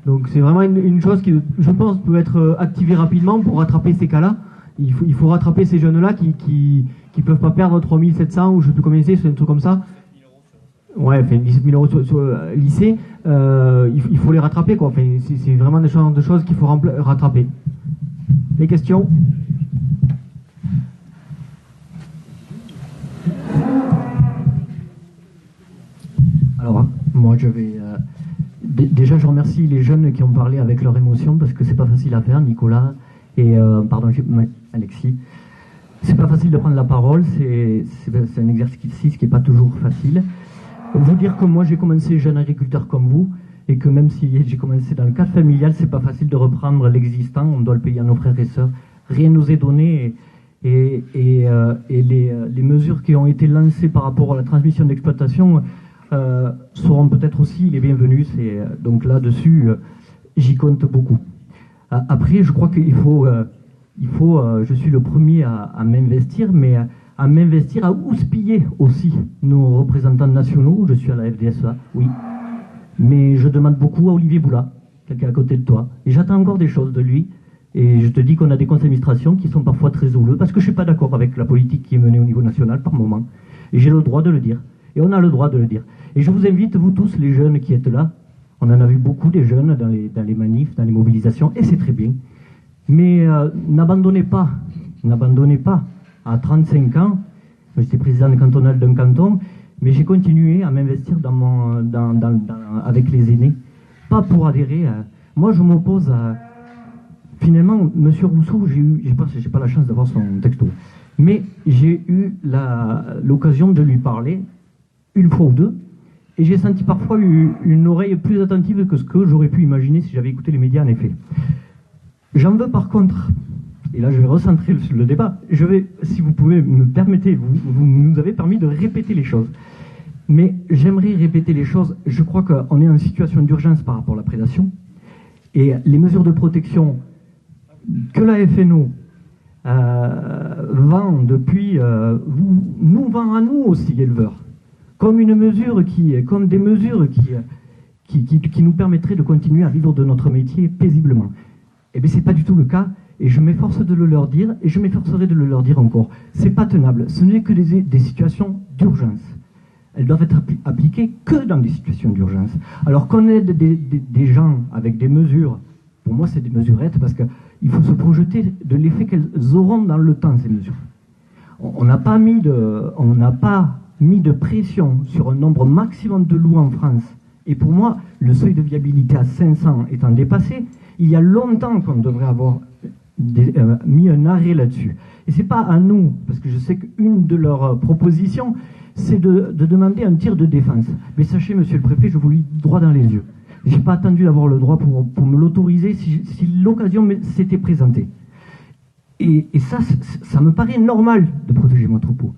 Donc c'est vraiment une chose qui, je pense, peut être activée rapidement pour rattraper ces cas-là. Il faut rattraper ces jeunes-là qui peuvent pas perdre 3 700 ou je sais plus combien c'est un truc comme ça. Ouais, enfin 17 000 euros sur lycée. Il faut les rattraper, quoi. Enfin, c'est vraiment des choses qu'il faut rattraper. Les questions ? Alors, moi je vais... Déjà, je remercie les jeunes qui ont parlé avec leur émotion parce que c'est pas facile à faire, Nicolas et Alexis. C'est pas facile de prendre la parole, c'est un exercice qui est pas toujours facile. Vous dire que moi j'ai commencé jeune agriculteur comme vous et que même si j'ai commencé dans le cadre familial, c'est pas facile de reprendre l'existant, on doit le payer à nos frères et sœurs. Rien nous est donné et les mesures qui ont été lancées par rapport à la transmission d'exploitation seront peut-être aussi les bienvenus. Donc là-dessus, j'y compte beaucoup. Après, je crois qu'il faut, je suis le premier à m'investir, mais à m'investir, à houspiller aussi nos représentants nationaux. Je suis à la FDSEA, oui. Mais je demande beaucoup à Olivier Boula, quelqu'un à côté de toi. Et j'attends encore des choses de lui. Et je te dis qu'on a des conseils d'administration qui sont parfois très houleux, parce que je ne suis pas d'accord avec la politique qui est menée au niveau national par moment. Et j'ai le droit de le dire. Et on a le droit de le dire. Et je vous invite, vous tous, les jeunes qui êtes là, on en a vu beaucoup des jeunes dans les manifs, dans les mobilisations, et c'est très bien. Mais n'abandonnez pas. À 35 ans, j'étais président cantonal d'un canton, mais j'ai continué à m'investir avec les aînés. Pas pour adhérer à... Moi, je m'oppose à... Finalement, M. Rousseau, j'ai pas la chance d'avoir son texto, mais j'ai eu l'occasion de lui parler une fois ou deux, et j'ai senti parfois une oreille plus attentive que ce que j'aurais pu imaginer si j'avais écouté les médias, en effet. J'en veux par contre et là je vais recentrer le débat, si vous pouvez me permettez, vous nous avez permis de répéter les choses. Mais j'aimerais répéter les choses. Je crois qu'on est en situation d'urgence par rapport à la prédation. Et les mesures de protection que la FNO vend depuis, nous vend à nous aussi, éleveurs, comme une mesure comme des mesures qui nous permettraient de continuer à vivre de notre métier paisiblement. Eh bien, c'est pas du tout le cas. Et je m'efforce de le leur dire, et je m'efforcerai de le leur dire encore. C'est pas tenable. Ce n'est que des situations d'urgence. Elles doivent être appliquées que dans des situations d'urgence. Alors qu'on aide des gens avec des mesures, pour moi c'est des mesurettes, parce qu'il faut se projeter de l'effet qu'elles auront dans le temps, ces mesures. On n'a pas mis de pression sur un nombre maximum de loups en France. Et pour moi, le seuil de viabilité à 500 étant dépassé, il y a longtemps qu'on devrait avoir mis un arrêt là-dessus. Et c'est pas à nous, parce que je sais qu'une de leurs propositions, c'est de demander un tir de défense. Mais sachez, monsieur le préfet, je vous lis droit dans les yeux. J'ai pas attendu d'avoir le droit pour me l'autoriser si l'occasion s'était présentée. Et ça me paraît normal de protéger mon troupeau.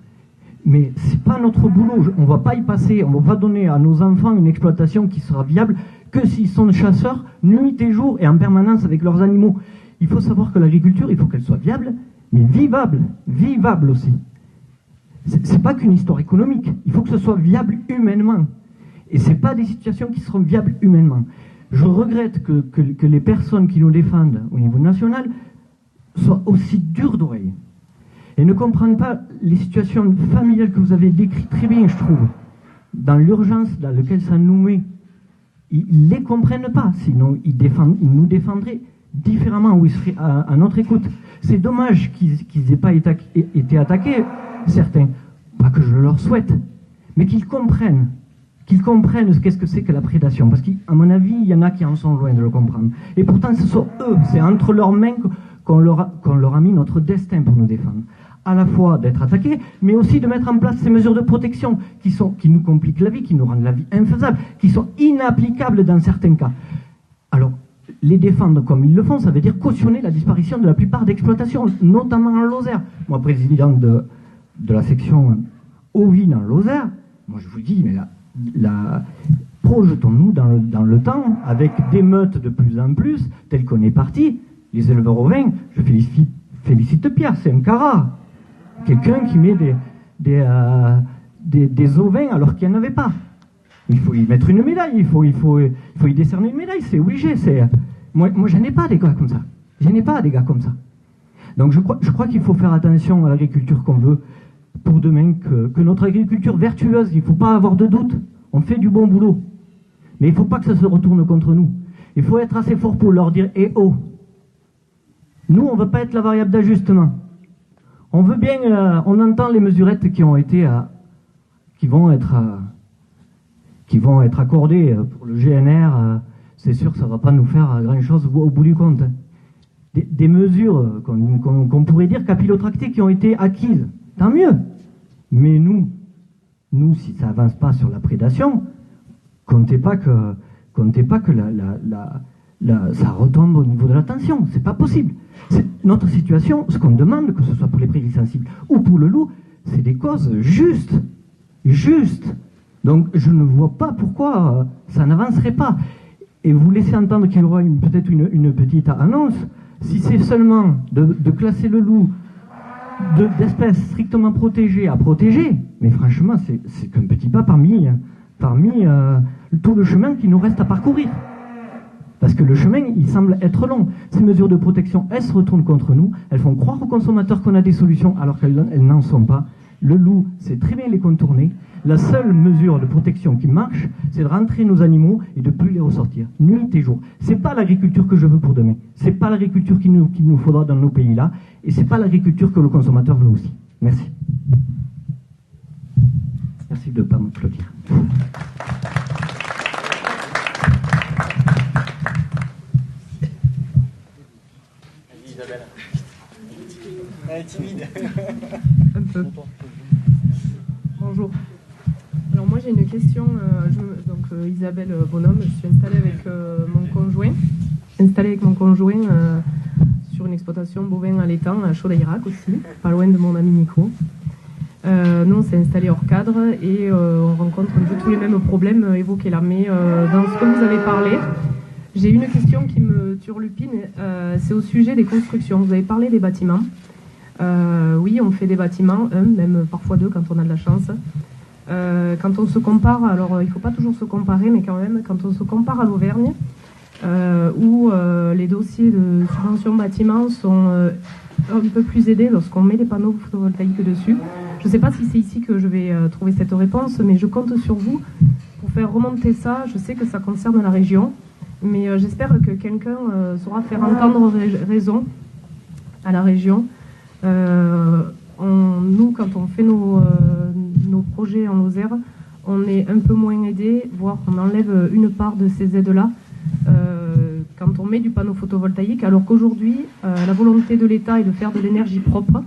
Mais c'est pas notre boulot. On va pas y passer. On va pas donner à nos enfants une exploitation qui sera viable que s'ils sont chasseurs nuit et jour et en permanence avec leurs animaux. Il faut savoir que l'agriculture, il faut qu'elle soit viable, mais vivable aussi. C'est pas qu'une histoire économique. Il faut que ce soit viable humainement. Et c'est pas des situations qui seront viables humainement. Je regrette que les personnes qui nous défendent au niveau national soient aussi dures d'oreille et ne comprennent pas les situations familiales que vous avez décrites très bien, je trouve, dans l'urgence dans laquelle ça nous met. Ils les comprennent pas, sinon ils nous défendraient différemment, ou ils seraient à notre écoute. C'est dommage qu'ils n'aient pas été attaqués, certains. Pas que je leur souhaite, mais qu'ils comprennent qu'est-ce que c'est que la prédation. Parce qu'à mon avis, il y en a qui en sont loin de le comprendre. Et pourtant, ce sont eux, c'est entre leurs mains qu'on leur a mis notre destin pour nous défendre. À la fois d'être attaqués, mais aussi de mettre en place ces mesures de protection qui nous compliquent la vie, qui nous rendent la vie infaisable, qui sont inapplicables dans certains cas. Alors, les défendre comme ils le font, ça veut dire cautionner la disparition de la plupart d'exploitations, notamment en Lozère. Moi, président de la section ovine en Lozère, moi je vous dis, mais projetons-nous dans le temps, avec des meutes de plus en plus, telles qu'on est parti. Les éleveurs ovins, je félicite Pierre, c'est un carat. Quelqu'un qui met des ovins alors qu'il n'y en avait pas. Il faut y mettre une médaille, il faut y décerner une médaille, c'est obligé. Moi je n'ai pas des gars comme ça. Donc je crois qu'il faut faire attention à l'agriculture qu'on veut pour demain, que notre agriculture vertueuse, il ne faut pas avoir de doute, on fait du bon boulot. Mais il ne faut pas que ça se retourne contre nous. Il faut être assez fort pour leur dire « Eh oh !» Nous, on ne veut pas être la variable d'ajustement. On veut bien, on entend les mesurettes qui vont être accordées pour le GNR. C'est sûr que ça ne va pas nous faire grand-chose au bout du compte. Des mesures qu'on pourrait dire capillotractées qui ont été acquises, tant mieux. Mais nous, si ça avance pas sur la prédation, comptez pas que ça retombe au niveau de la tension. C'est pas possible. Notre situation, ce qu'on demande, que ce soit pour les prairies sensibles ou pour le loup, c'est des causes justes. Donc je ne vois pas pourquoi ça n'avancerait pas. Et vous laissez entendre qu'il y aura peut-être une petite annonce. Si c'est seulement de classer le loup d'espèces strictement protégées à protéger, mais franchement, c'est qu'un petit pas parmi tout le chemin qui nous reste à parcourir. Parce que le chemin, il semble être long. Ces mesures de protection, elles se retournent contre nous, elles font croire aux consommateurs qu'on a des solutions alors qu'elles n'en sont pas. Le loup, c'est très bien les contourner. La seule mesure de protection qui marche, c'est de rentrer nos animaux et de plus les ressortir, nuit et jour. C'est pas l'agriculture que je veux pour demain. C'est pas l'agriculture qu'il nous faudra dans nos pays-là. Et c'est pas l'agriculture que le consommateur veut aussi. Merci. Merci de ne pas m'applaudir. Isabelle. Elle est timide. Un peu. Bonjour. Alors moi j'ai une question, Isabelle Bonhomme, je suis installée avec mon conjoint sur une exploitation bovin à l'étang à Chaudairac aussi, pas loin de mon ami Nico. Nous, on s'est installé hors cadre et on rencontre un peu tous les mêmes problèmes évoqués là. Mais dans ce que vous avez parlé, j'ai une question qui me turlupine, c'est au sujet des constructions. Vous avez parlé des bâtiments. Oui, on fait des bâtiments, même parfois deux quand on a de la chance. Quand on se compare, alors il ne faut pas toujours se comparer, mais quand même, quand on se compare à l'Auvergne, où les dossiers de subvention bâtiment sont un peu plus aidés lorsqu'on met des panneaux photovoltaïques dessus. Je ne sais pas si c'est ici que je vais trouver cette réponse, mais je compte sur vous pour faire remonter ça. Je sais que ça concerne la région, mais j'espère que quelqu'un saura faire entendre raison à la région. Nous, quand on fait nos projets en Lozère, on est un peu moins aidés, voire on enlève une part de ces aides-là quand on met du panneau photovoltaïque, alors qu'aujourd'hui, la volonté de l'État est de faire de l'énergie propre.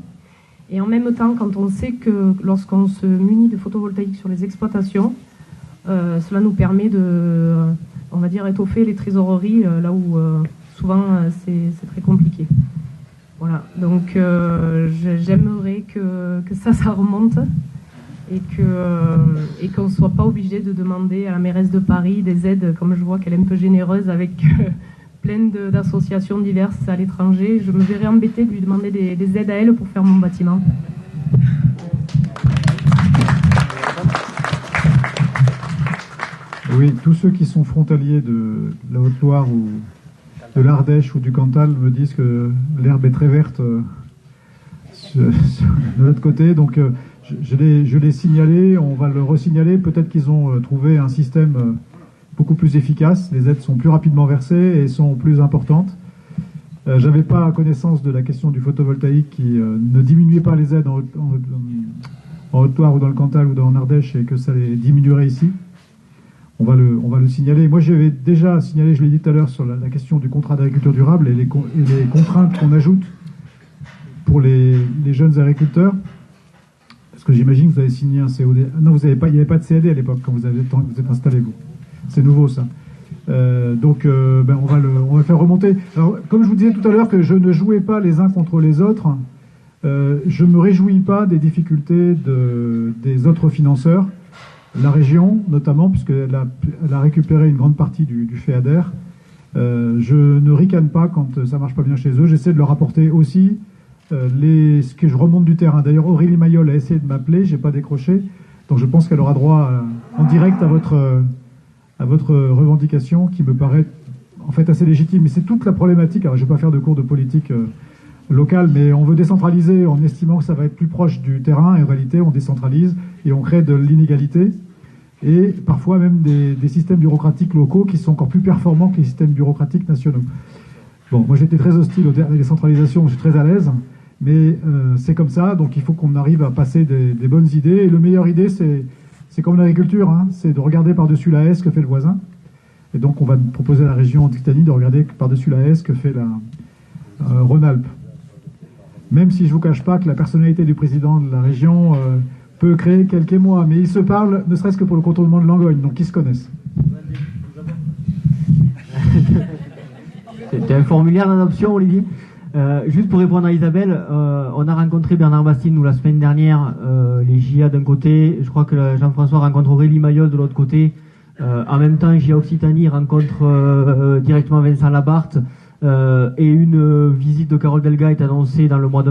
Et en même temps, quand on sait que lorsqu'on se munit de photovoltaïque sur les exploitations, cela nous permet de, on va dire, étoffer les trésoreries, là où souvent c'est très compliqué. Voilà, donc j'aimerais que ça remonte et qu'on ne soit pas obligé de demander à la mairesse de Paris des aides, comme je vois qu'elle est un peu généreuse avec plein d'associations diverses à l'étranger. Je me verrais embêtée de lui demander des aides à elle pour faire mon bâtiment. Oui, tous ceux qui sont frontaliers de la Haute-Loire ou de l'Ardèche ou du Cantal me disent que l'herbe est très verte de l'autre côté. Donc je l'ai signalé, on va le resignaler. Peut-être qu'ils ont trouvé un système beaucoup plus efficace. Les aides sont plus rapidement versées et sont plus importantes. J'avais pas connaissance de la question du photovoltaïque qui ne diminuait pas les aides en Haute-Loire ou dans le Cantal ou en Ardèche et que ça les diminuerait ici. On va le signaler. Moi, j'avais déjà signalé, je l'ai dit tout à l'heure, sur la question du contrat d'agriculture durable et les contraintes qu'on ajoute pour les jeunes agriculteurs. Parce que j'imagine que vous avez signé un COD. Non, il n'y avait pas de CAD à l'époque quand vous êtes installé, vous. C'est nouveau, ça. Donc, on va le faire remonter. Alors, comme je vous disais tout à l'heure que je ne jouais pas les uns contre les autres, je ne me réjouis pas des difficultés des autres financeurs. La région, notamment, puisqu'elle a récupéré une grande partie du FEADER. Je ne ricane pas quand ça ne marche pas bien chez eux. J'essaie de leur apporter aussi ce que je remonte du terrain. D'ailleurs, Aurélie Mayol a essayé de m'appeler, je n'ai pas décroché. Donc je pense qu'elle aura droit en direct à votre revendication, qui me paraît en fait assez légitime. Mais c'est toute la problématique. Alors je ne vais pas faire de cours de politique locale, mais on veut décentraliser en estimant que ça va être plus proche du terrain. Et en réalité, on décentralise et on crée de l'inégalité. Et parfois même des systèmes bureaucratiques locaux qui sont encore plus performants que les systèmes bureaucratiques nationaux. Bon, moi j'étais très hostile à la décentralisation, je suis très à l'aise, mais c'est comme ça, donc il faut qu'on arrive à passer des bonnes idées. Et la meilleure idée, c'est comme l'agriculture, hein, c'est de regarder par-dessus la haie ce que fait le voisin. Et donc on va proposer à la région Occitanie de regarder par-dessus la haie ce que fait la Rhône-Alpes. Même si je ne vous cache pas que la personnalité du président de la région peut créer quelques émois, mais ils se parlent, ne serait-ce que pour le contournement de Langogne, donc ils se connaissent. C'était un formulaire d'adoption, Olivier. Juste pour répondre à Isabelle, on a rencontré Bernard Bastide, nous, la semaine dernière, les JA d'un côté, je crois que Jean-François rencontre Aurélie Mayol de l'autre côté. En même temps, JA Occitanie rencontre directement Vincent Labarthe, et une visite de Carole Delga est annoncée dans le mois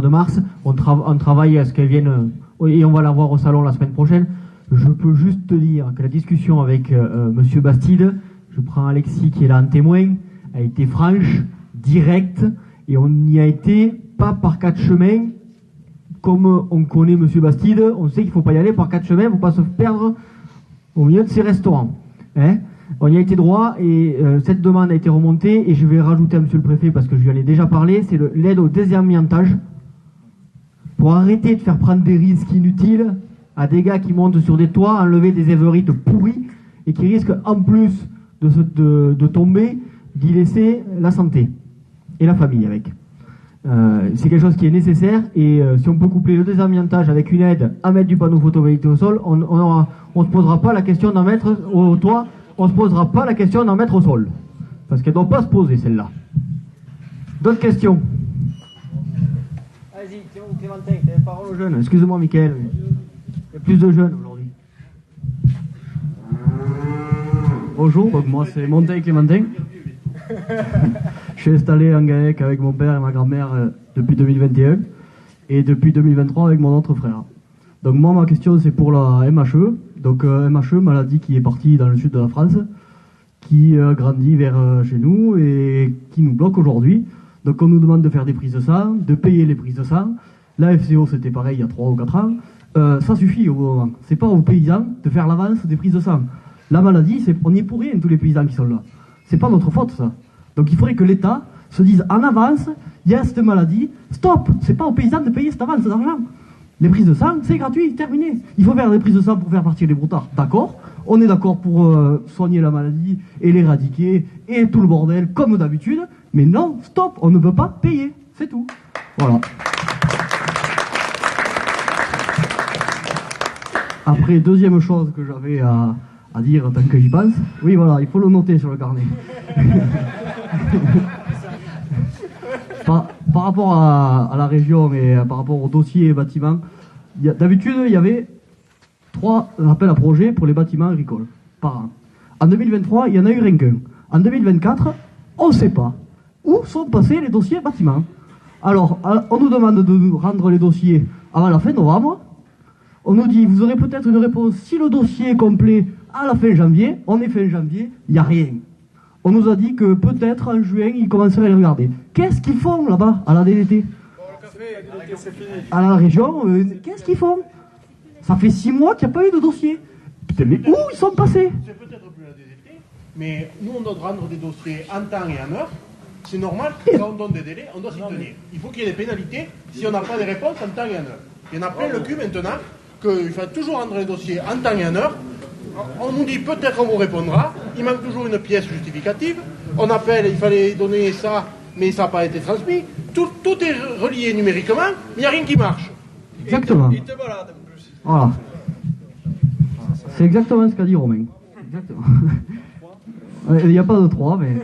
de mars. On travaille à ce qu'elle vienne, et on va la voir au salon la semaine prochaine. Je peux juste te dire que la discussion avec Monsieur Bastide, je prends Alexis qui est là en témoin, a été franche, directe, et on n'y a été pas par quatre chemins, comme on connaît Monsieur Bastide, on sait qu'il ne faut pas y aller par quatre chemins, il ne faut pas se perdre au milieu de ces restaurants. Hein, on y a été droit, et cette demande a été remontée, et je vais rajouter à Monsieur le Préfet, parce que je lui en ai déjà parlé, c'est l'aide au désamiantage, pour arrêter de faire prendre des risques inutiles à des gars qui montent sur des toits, enlever des éverites pourries, et qui risquent en plus de tomber, d'y laisser la santé et la famille avec. C'est quelque chose qui est nécessaire, et si on peut coupler le désamiantage avec une aide à mettre du panneau photovoltaïque au sol, on ne se posera pas la question d'en mettre au toit, on ne se posera pas la question d'en mettre au sol, parce qu'elle ne doit pas se poser celle-là. D'autres questions? Vas-y, Clémentin, t'as la parole aux jeunes. Excuse-moi, Mickaël. Il y a plus de jeunes aujourd'hui. Bonjour, donc moi c'est Monteil Clémentin. Je suis installé en GAEC avec mon père et ma grand-mère depuis 2021 et depuis 2023 avec mon autre frère. Donc moi ma question c'est pour la MHE. Donc MHE, maladie qui est partie dans le sud de la France, qui grandit vers chez nous et qui nous bloque aujourd'hui. Donc on nous demande de faire des prises de sang, de payer les prises de sang. La FCO c'était pareil il y a 3 ou 4 ans. Ça suffit au bout d'un moment. C'est pas aux paysans de faire l'avance des prises de sang. La maladie, on n'y est pour rien, tous les paysans qui sont là. C'est pas notre faute, ça. Donc il faudrait que l'État se dise en avance, il y a cette maladie, stop, c'est pas aux paysans de payer cette avance d'argent. Les prises de sang, c'est gratuit, terminé. Il faut faire des prises de sang pour faire partir les broutards, d'accord. On est d'accord pour soigner la maladie et l'éradiquer et tout le bordel, comme d'habitude, mais non, stop, on ne peut pas payer, c'est tout. Voilà. Après, deuxième chose que j'avais à dire tant que j'y pense, oui voilà, il faut le noter sur le carnet. par rapport à la région et par rapport au dossier bâtiments, d'habitude il y avait 3 appels à projets pour les bâtiments agricoles par an. En 2023, il n'y en a eu rien qu'un. En 2024, on ne sait pas où sont passés les dossiers bâtiments. Alors, on nous demande de nous rendre les dossiers avant la fin novembre. On nous dit, vous aurez peut-être une réponse si le dossier est complet à la fin janvier. On est fin janvier, il n'y a rien. On nous a dit que peut-être en juin, ils commenceraient à les regarder. Qu'est-ce qu'ils font là-bas, à la DDT? À la région, qu'est-ce qu'ils font? Ça fait 6 mois qu'il n'y a pas eu de dossier. Putain, mais où ils sont passés? C'est peut-être plus la DDT, mais nous on doit rendre des dossiers en temps et en heure. C'est normal que quand on donne des délais, on doit s'y tenir. Il faut qu'il y ait des pénalités si on n'a pas de réponse en temps et en heure. Il y en a plein le cul maintenant qu'il faut toujours rendre les dossiers en temps et en heure. On nous dit peut-être qu'on vous répondra. Il manque toujours une pièce justificative. On appelle, il fallait donner ça, mais ça n'a pas été transmis. Tout est relié numériquement, mais il n'y a rien qui marche. Exactement. Il te balade en plus. Voilà. C'est exactement ce qu'a dit Romain. Exactement. Il n'y a pas de 3, mais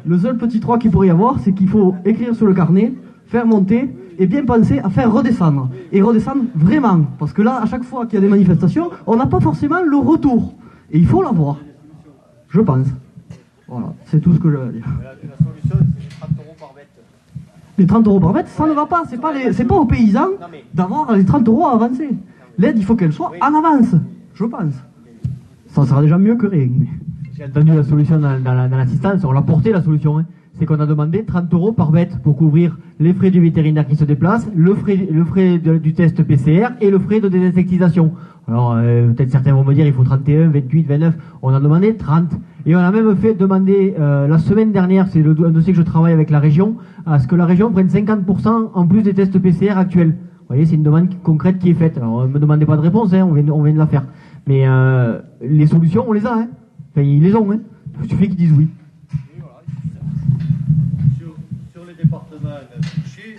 le seul petit 3 qu'il pourrait y avoir, c'est qu'il faut écrire sur le carnet, faire monter et bien penser à faire redescendre. Et redescendre vraiment. Parce que là, à chaque fois qu'il y a des manifestations, on n'a pas forcément le retour. Et il faut l'avoir. Je pense. Voilà, c'est tout ce que j'ai à dire. La solution, c'est les 30 € par bête. Les 30 € par bête, ça ne va pas. C'est pas aux paysans d'avoir les 30 € à avancer. L'aide, il faut qu'elle soit en avance. Je pense. Ça sera déjà mieux que rien. Mais... J'ai entendu la solution dans l'assistance, on l'a porté la solution. Hein. C'est qu'on a demandé 30 € par bête pour couvrir les frais du vétérinaire qui se déplace, le frais du test PCR et le frais de désinsectisation. Alors peut-être certains vont me dire il faut 31, 28, 29. On a demandé 30. Et on a même fait demander la semaine dernière, c'est un dossier que je travaille avec la région, à ce que la région prenne 50% en plus des tests PCR actuels. Vous voyez, c'est une demande concrète qui est faite. Alors ne me demandez pas de réponse, hein, on vient de la faire. Mais les solutions, on les a. Hein. Enfin, ils les ont. Hein. Il suffit qu'ils disent oui. Sur les départements touchés,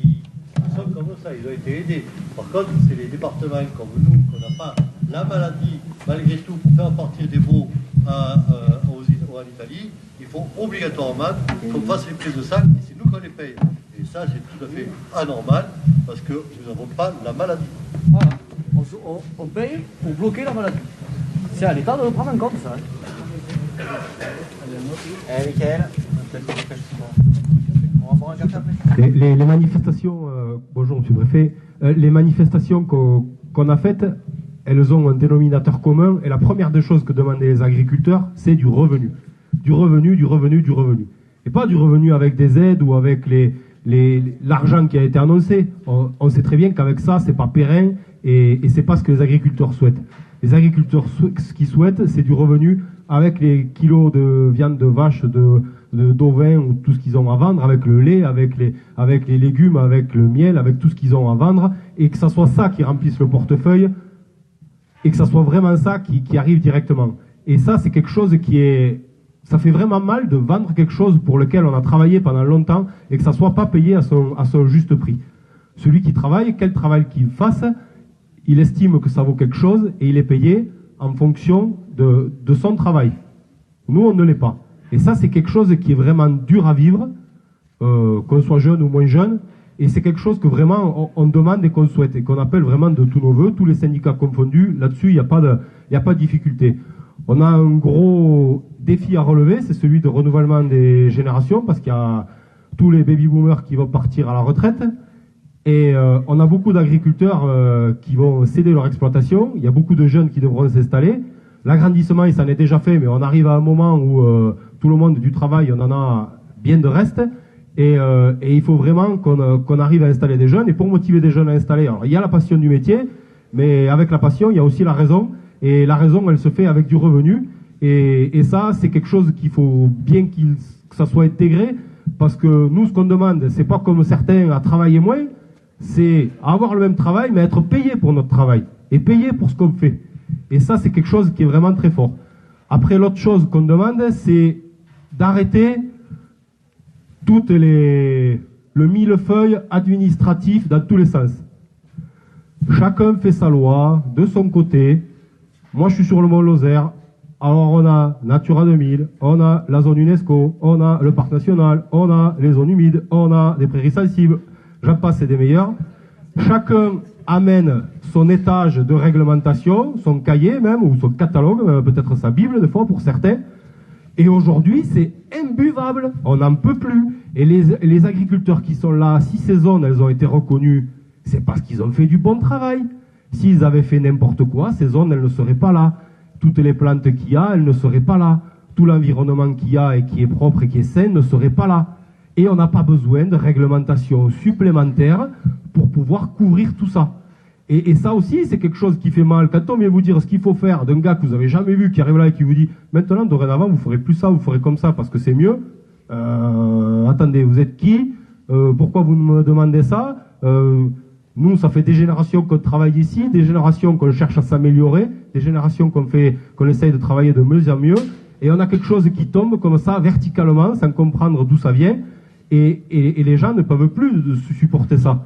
ils sont comme ça, ils ont été aidés. Par contre, c'est les départements comme nous, qu'on n'a pas la maladie, malgré tout, pour faire partir des veaux en Italie, il faut obligatoirement qu'on fasse les prises de sang et c'est nous qu'on les paye. Et ça, c'est tout à fait anormal parce que nous n'avons pas la maladie. Voilà. On paye pour bloquer la maladie. C'est à l'État de le prendre en compte, ça. Mickaël, on va boire un café après. Les manifestations, bonjour monsieur le préfet, les manifestations qu'on a faites, elles ont un dénominateur commun et la première des choses que demandaient les agriculteurs, c'est du revenu. Du revenu, du revenu, du revenu. Et pas du revenu avec des aides ou avec l'argent qui a été annoncé. On sait très bien qu'avec ça, c'est pas pérenne et c'est pas ce que les agriculteurs souhaitent. Les agriculteurs, ce qu'ils souhaitent, c'est du revenu avec les kilos de viande de vache, d'ovins ou tout ce qu'ils ont à vendre, avec le lait, avec les légumes, avec le miel, avec tout ce qu'ils ont à vendre, et que ça soit ça qui remplisse le portefeuille, et que ça soit vraiment ça qui arrive directement. Et ça, c'est quelque chose ça fait vraiment mal de vendre quelque chose pour lequel on a travaillé pendant longtemps, et que ça soit pas payé à son juste prix. Celui qui travaille, quel travail qu'il fasse, il estime que ça vaut quelque chose, et il est payé en fonction de son travail. Nous, on ne l'est pas. Et ça, c'est quelque chose qui est vraiment dur à vivre, qu'on soit jeune ou moins jeune. Et c'est quelque chose que vraiment on demande et qu'on souhaite et qu'on appelle vraiment de tous nos voeux, tous les syndicats confondus. Là-dessus, il n'y a pas de difficulté. On a un gros défi à relever, c'est celui de renouvellement des générations, parce qu'il y a tous les baby-boomers qui vont partir à la retraite. Et on a beaucoup d'agriculteurs qui vont céder leur exploitation. Il y a beaucoup de jeunes qui devront s'installer. L'agrandissement, il s'en est déjà fait, mais on arrive à un moment où tout le monde du travail, on en a bien de reste. Et il faut vraiment qu'on arrive à installer des jeunes. Et pour motiver des jeunes à installer, alors, il y a la passion du métier, mais avec la passion, il y a aussi la raison. Et la raison, elle se fait avec du revenu. Et ça, c'est quelque chose qu'il faut bien que ça soit intégré. Parce que nous, ce qu'on demande, c'est pas comme certains à travailler moins, c'est avoir le même travail, mais être payé pour notre travail. Et payé pour ce qu'on fait. Et ça, c'est quelque chose qui est vraiment très fort. Après, l'autre chose qu'on demande, c'est d'arrêter le millefeuille administratif dans tous les sens. Chacun fait sa loi de son côté. Moi, je suis sur le Mont Lozère. Alors, on a Natura 2000, on a la zone UNESCO, on a le parc national, on a les zones humides, on a des prairies sensibles. J'en passe, c'est des meilleurs. Chacun amène son étage de réglementation, son cahier même, ou son catalogue, même peut-être sa Bible, des fois, pour certains. Et aujourd'hui, c'est imbuvable. On n'en peut plus. Et les agriculteurs qui sont là, si ces zones, elles ont été reconnues, c'est parce qu'ils ont fait du bon travail. S'ils avaient fait n'importe quoi, ces zones, elles ne seraient pas là. Toutes les plantes qu'il y a, elles ne seraient pas là. Tout l'environnement qu'il y a et qui est propre et qui est sain ne serait pas là. Et on n'a pas besoin de réglementation supplémentaire pour pouvoir couvrir tout ça. Et ça aussi, c'est quelque chose qui fait mal. Quand on vient vous dire ce qu'il faut faire d'un gars que vous avez jamais vu, qui arrive là et qui vous dit « Maintenant, dorénavant, vous ferez plus ça, vous ferez comme ça parce que c'est mieux. Attendez, vous êtes qui? Pourquoi vous me demandez ça? Nous, ça fait des générations qu'on travaille ici, des générations qu'on cherche à s'améliorer, des générations qu'on essaye de travailler de mieux en mieux. Et on a quelque chose qui tombe comme ça, verticalement, sans comprendre d'où ça vient. Et les gens ne peuvent plus supporter ça.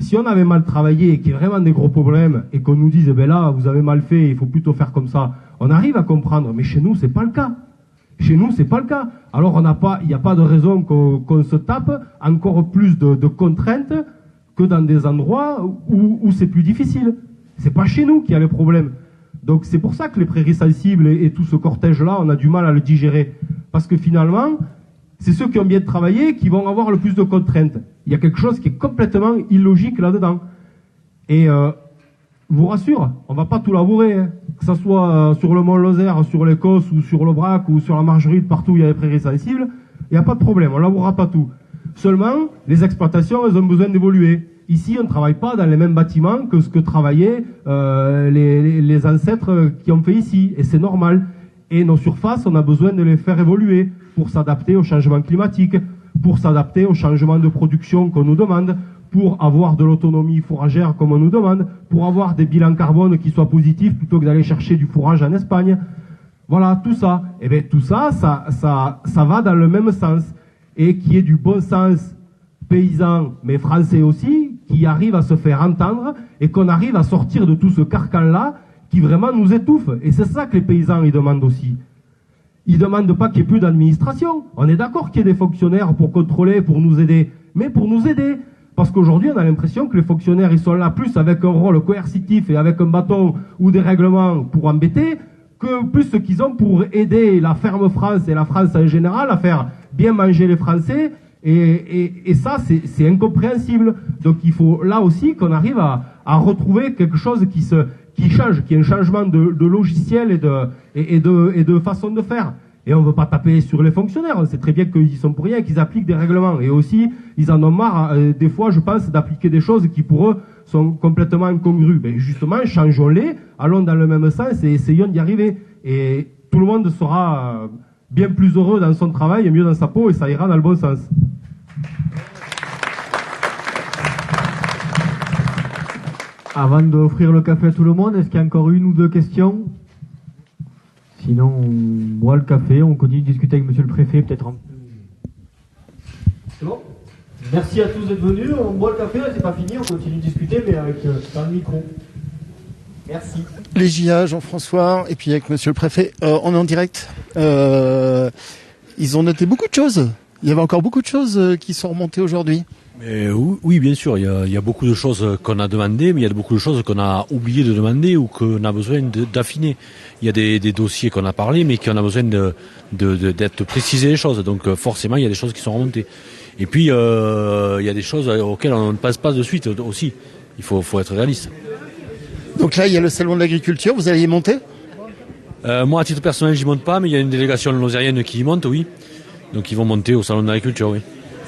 Si on avait mal travaillé et qu'il y a vraiment des gros problèmes et qu'on nous dise, eh ben là, vous avez mal fait, il faut plutôt faire comme ça, on arrive à comprendre. Mais chez nous, c'est pas le cas. Chez nous, c'est pas le cas. Alors, il n'y a pas de raison qu'on se tape encore plus de contraintes que dans des endroits où c'est plus difficile. C'est pas chez nous qu'il y a les problèmes. Donc, c'est pour ça que les prairies sensibles et tout ce cortège-là, on a du mal à le digérer. Parce que finalement, c'est ceux qui ont bien travaillé qui vont avoir le plus de contraintes. Il y a quelque chose qui est complètement illogique là-dedans. Et je vous rassure, on va pas tout labourer, hein. Que ce soit sur le Mont Lozère, sur l'Écosse ou sur le Brac ou sur la Margeride, partout où il y a des prairies sensibles, il n'y a pas de problème, on labourera pas tout. Seulement, les exploitations, elles ont besoin d'évoluer. Ici, on ne travaille pas dans les mêmes bâtiments que ce que travaillaient les ancêtres qui ont fait ici, et c'est normal. Et nos surfaces, on a besoin de les faire évoluer pour s'adapter au changement climatique, pour s'adapter au changement de production qu'on nous demande, pour avoir de l'autonomie fourragère comme on nous demande, pour avoir des bilans carbone qui soient positifs plutôt que d'aller chercher du fourrage en Espagne. Voilà, tout ça. Et bien tout ça, ça va dans le même sens. Et qui est du bon sens paysan, mais français aussi, qui arrive à se faire entendre et qu'on arrive à sortir de tout ce carcan-là qui vraiment nous étouffe. Et c'est ça que les paysans, ils demandent aussi. Ils demandent pas qu'il n'y ait plus d'administration. On est d'accord qu'il y ait des fonctionnaires pour contrôler, pour nous aider. Mais pour nous aider. Parce qu'aujourd'hui, on a l'impression que les fonctionnaires, ils sont là plus avec un rôle coercitif et avec un bâton ou des règlements pour embêter, que plus ce qu'ils ont pour aider la ferme France et la France en général à faire bien manger les Français. Et ça, c'est incompréhensible. Donc il faut là aussi qu'on arrive à retrouver quelque chose qui change, qui est un changement de logiciel et de façon de faire. Et on ne veut pas taper sur les fonctionnaires. On sait très bien qu'ils y sont pour rien, qu'ils appliquent des règlements. Et aussi, ils en ont marre, des fois, je pense, d'appliquer des choses qui, pour eux, sont complètement incongrues. Ben justement, changeons-les, allons dans le même sens et essayons d'y arriver. Et tout le monde sera bien plus heureux dans son travail et mieux dans sa peau, et ça ira dans le bon sens. Avant d'offrir le café à tout le monde, est-ce qu'il y a encore une ou deux questions? Sinon, on boit le café, on continue de discuter avec monsieur le préfet, peut-être un peu. C'est bon? Merci à tous d'être venus, on boit le café, c'est pas fini, on continue de discuter, mais avec dans le micro. Merci. Les JA, Jean-François, et puis avec monsieur le préfet, on est en direct. Ils ont noté beaucoup de choses. Il y avait encore beaucoup de choses qui sont remontées aujourd'hui. Oui, bien sûr, il y a beaucoup de choses qu'on a demandées, mais il y a beaucoup de choses qu'on a oublié de demander ou qu'on a besoin d'affiner. Il y a des dossiers qu'on a parlé, mais qu'on a besoin d'être précisées les choses. Donc forcément, il y a des choses qui sont remontées. Et puis, il y a des choses auxquelles on ne passe pas de suite aussi. Il faut être réaliste. Donc là, il y a le salon de l'agriculture, vous allez y monter ? Moi, à titre personnel, j'y monte pas, mais il y a une délégation lozérienne qui y monte, oui. Donc ils vont monter au salon de l'agriculture, oui.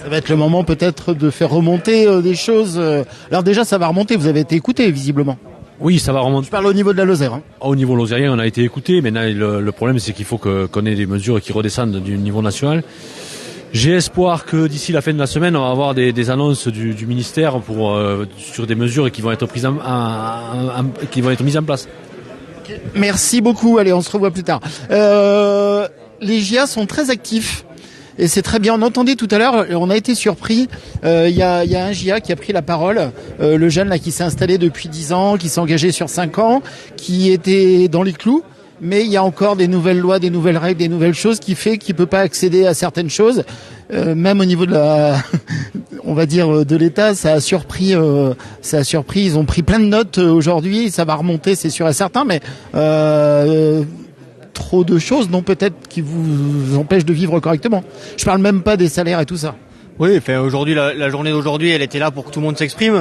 Ça va être le moment peut-être de faire remonter des choses. Alors déjà, ça va remonter, vous avez été écouté visiblement. Oui, ça va remonter. Je parle au niveau de la Lozère. Hein. Au niveau lozérien, on a été écouté. Maintenant, le problème, c'est qu'il faut qu'on ait des mesures qui redescendent du niveau national. J'ai espoir que d'ici la fin de la semaine, on va avoir des annonces du ministère sur des mesures qui vont être mises en place. Merci beaucoup. Allez, on se revoit plus tard. Les GIA sont très actifs. Et c'est très bien. On entendait tout à l'heure, on a été surpris. Il y a un GIA qui a pris la parole. Le jeune là qui s'est installé depuis 10 ans, qui s'est engagé sur 5 ans, qui était dans les clous. Mais il y a encore des nouvelles lois, des nouvelles règles, des nouvelles choses qui fait qu'il peut pas accéder à certaines choses. Même au niveau de on va dire de l'État, ça a surpris. Ils ont pris plein de notes aujourd'hui. Ça va remonter, c'est sûr et certain. Mais trop de choses, non, peut-être qui vous empêchent de vivre correctement. Je parle même pas des salaires et tout ça. Oui, enfin, aujourd'hui, la journée d'aujourd'hui, elle était là pour que tout le monde s'exprime.